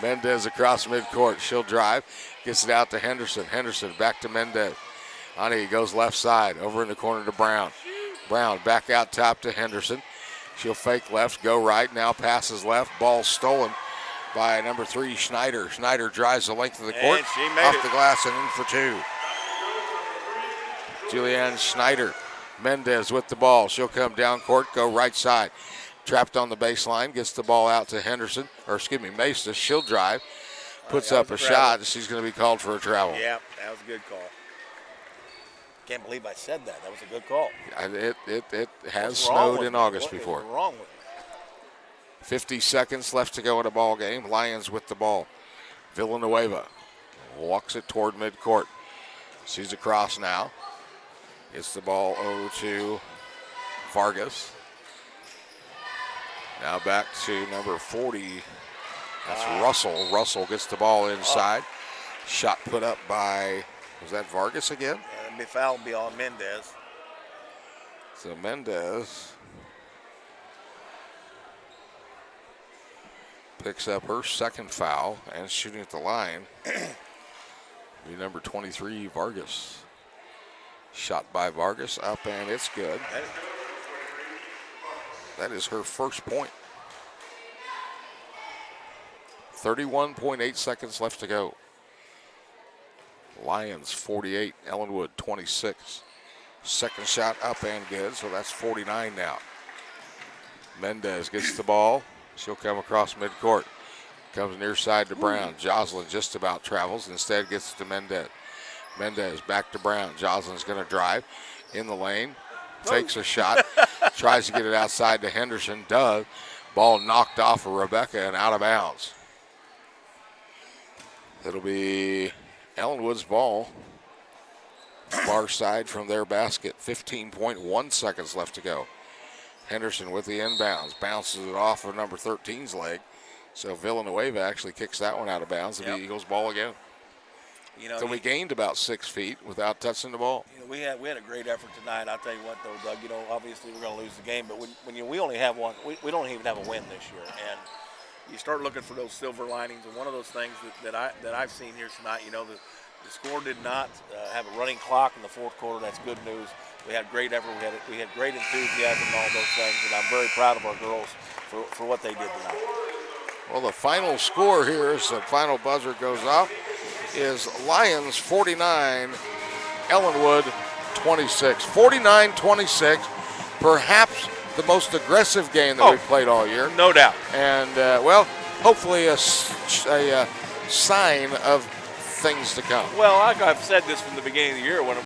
S2: Mendez across midcourt. She'll drive. Gets it out to Henderson. Henderson back to Mendez. Ani goes left side. Over in the corner to Brown. Brown back out top to Henderson. She'll fake left, go right. Now passes left. Ball stolen by number 3, Schneider. Schneider drives the length of the court.
S1: And she made
S2: off
S1: it.
S2: The glass and in for 2. Julianne Schneider. Mendez with the ball. She'll come down court, go right side. Trapped on the baseline, gets the ball out to Henderson, or excuse me, Maestas. She'll drive, puts up a shot. She's going to be called for a travel.
S1: Yeah, that was a good call. Can't believe I said that. That was a good call.
S2: It has snowed in August before.
S1: What's wrong with me?
S2: 50 seconds left to go in a ball game. Lions with the ball. Villanueva walks it toward midcourt. She's across now. Gets the ball over to Vargas. Now back to number 40. That's Russell. Russell gets the ball inside. Shot put up by, was that Vargas again?
S1: The foul will be on Mendez.
S2: So Mendez picks up her second foul and shooting at the line. Be number 23, Vargas. Shot by Vargas, up and it's good. That is her first point. 31.8 seconds left to go. Lions 48, Ellenwood 26. Second shot up and good, so that's 49 now. Mendez gets the ball. She'll come across midcourt. Comes near side to Brown. Jocelyn just about travels. Instead gets to Mendez. Mendez back to Brown. Jocelyn's going to drive in the lane. Fakes a shot. Tries to get it outside to Henderson. Does. Ball knocked off of Rebecca and out of bounds. It'll be Ellenwood's ball. Far side from their basket. 15.1 seconds left to go. Henderson with the inbounds. Bounces it off of number 13's leg. So Villanueva actually kicks that one out of bounds. It'll be Eagles ball again.
S1: You know,
S2: so we gained about 6 feet without touching the ball.
S1: You know, we had a great effort tonight. I'll tell you what, though, Doug. You know, obviously we're going to lose the game, but we only have one. We don't even have a win this year, and you start looking for those silver linings. And one of those things that I've seen here tonight, you know, the score did not have a running clock in the fourth quarter. That's good news. We had great effort. We had great enthusiasm and all those things, and I'm very proud of our girls for what they did tonight.
S2: Well, the final score here, as the final buzzer goes off, is Lions 49, Ellenwood 26. 49-26, perhaps the most aggressive game that we've played all year.
S1: No doubt.
S2: And, well, hopefully a sign of things to come.
S1: Well, like I've said this from the beginning of the year, when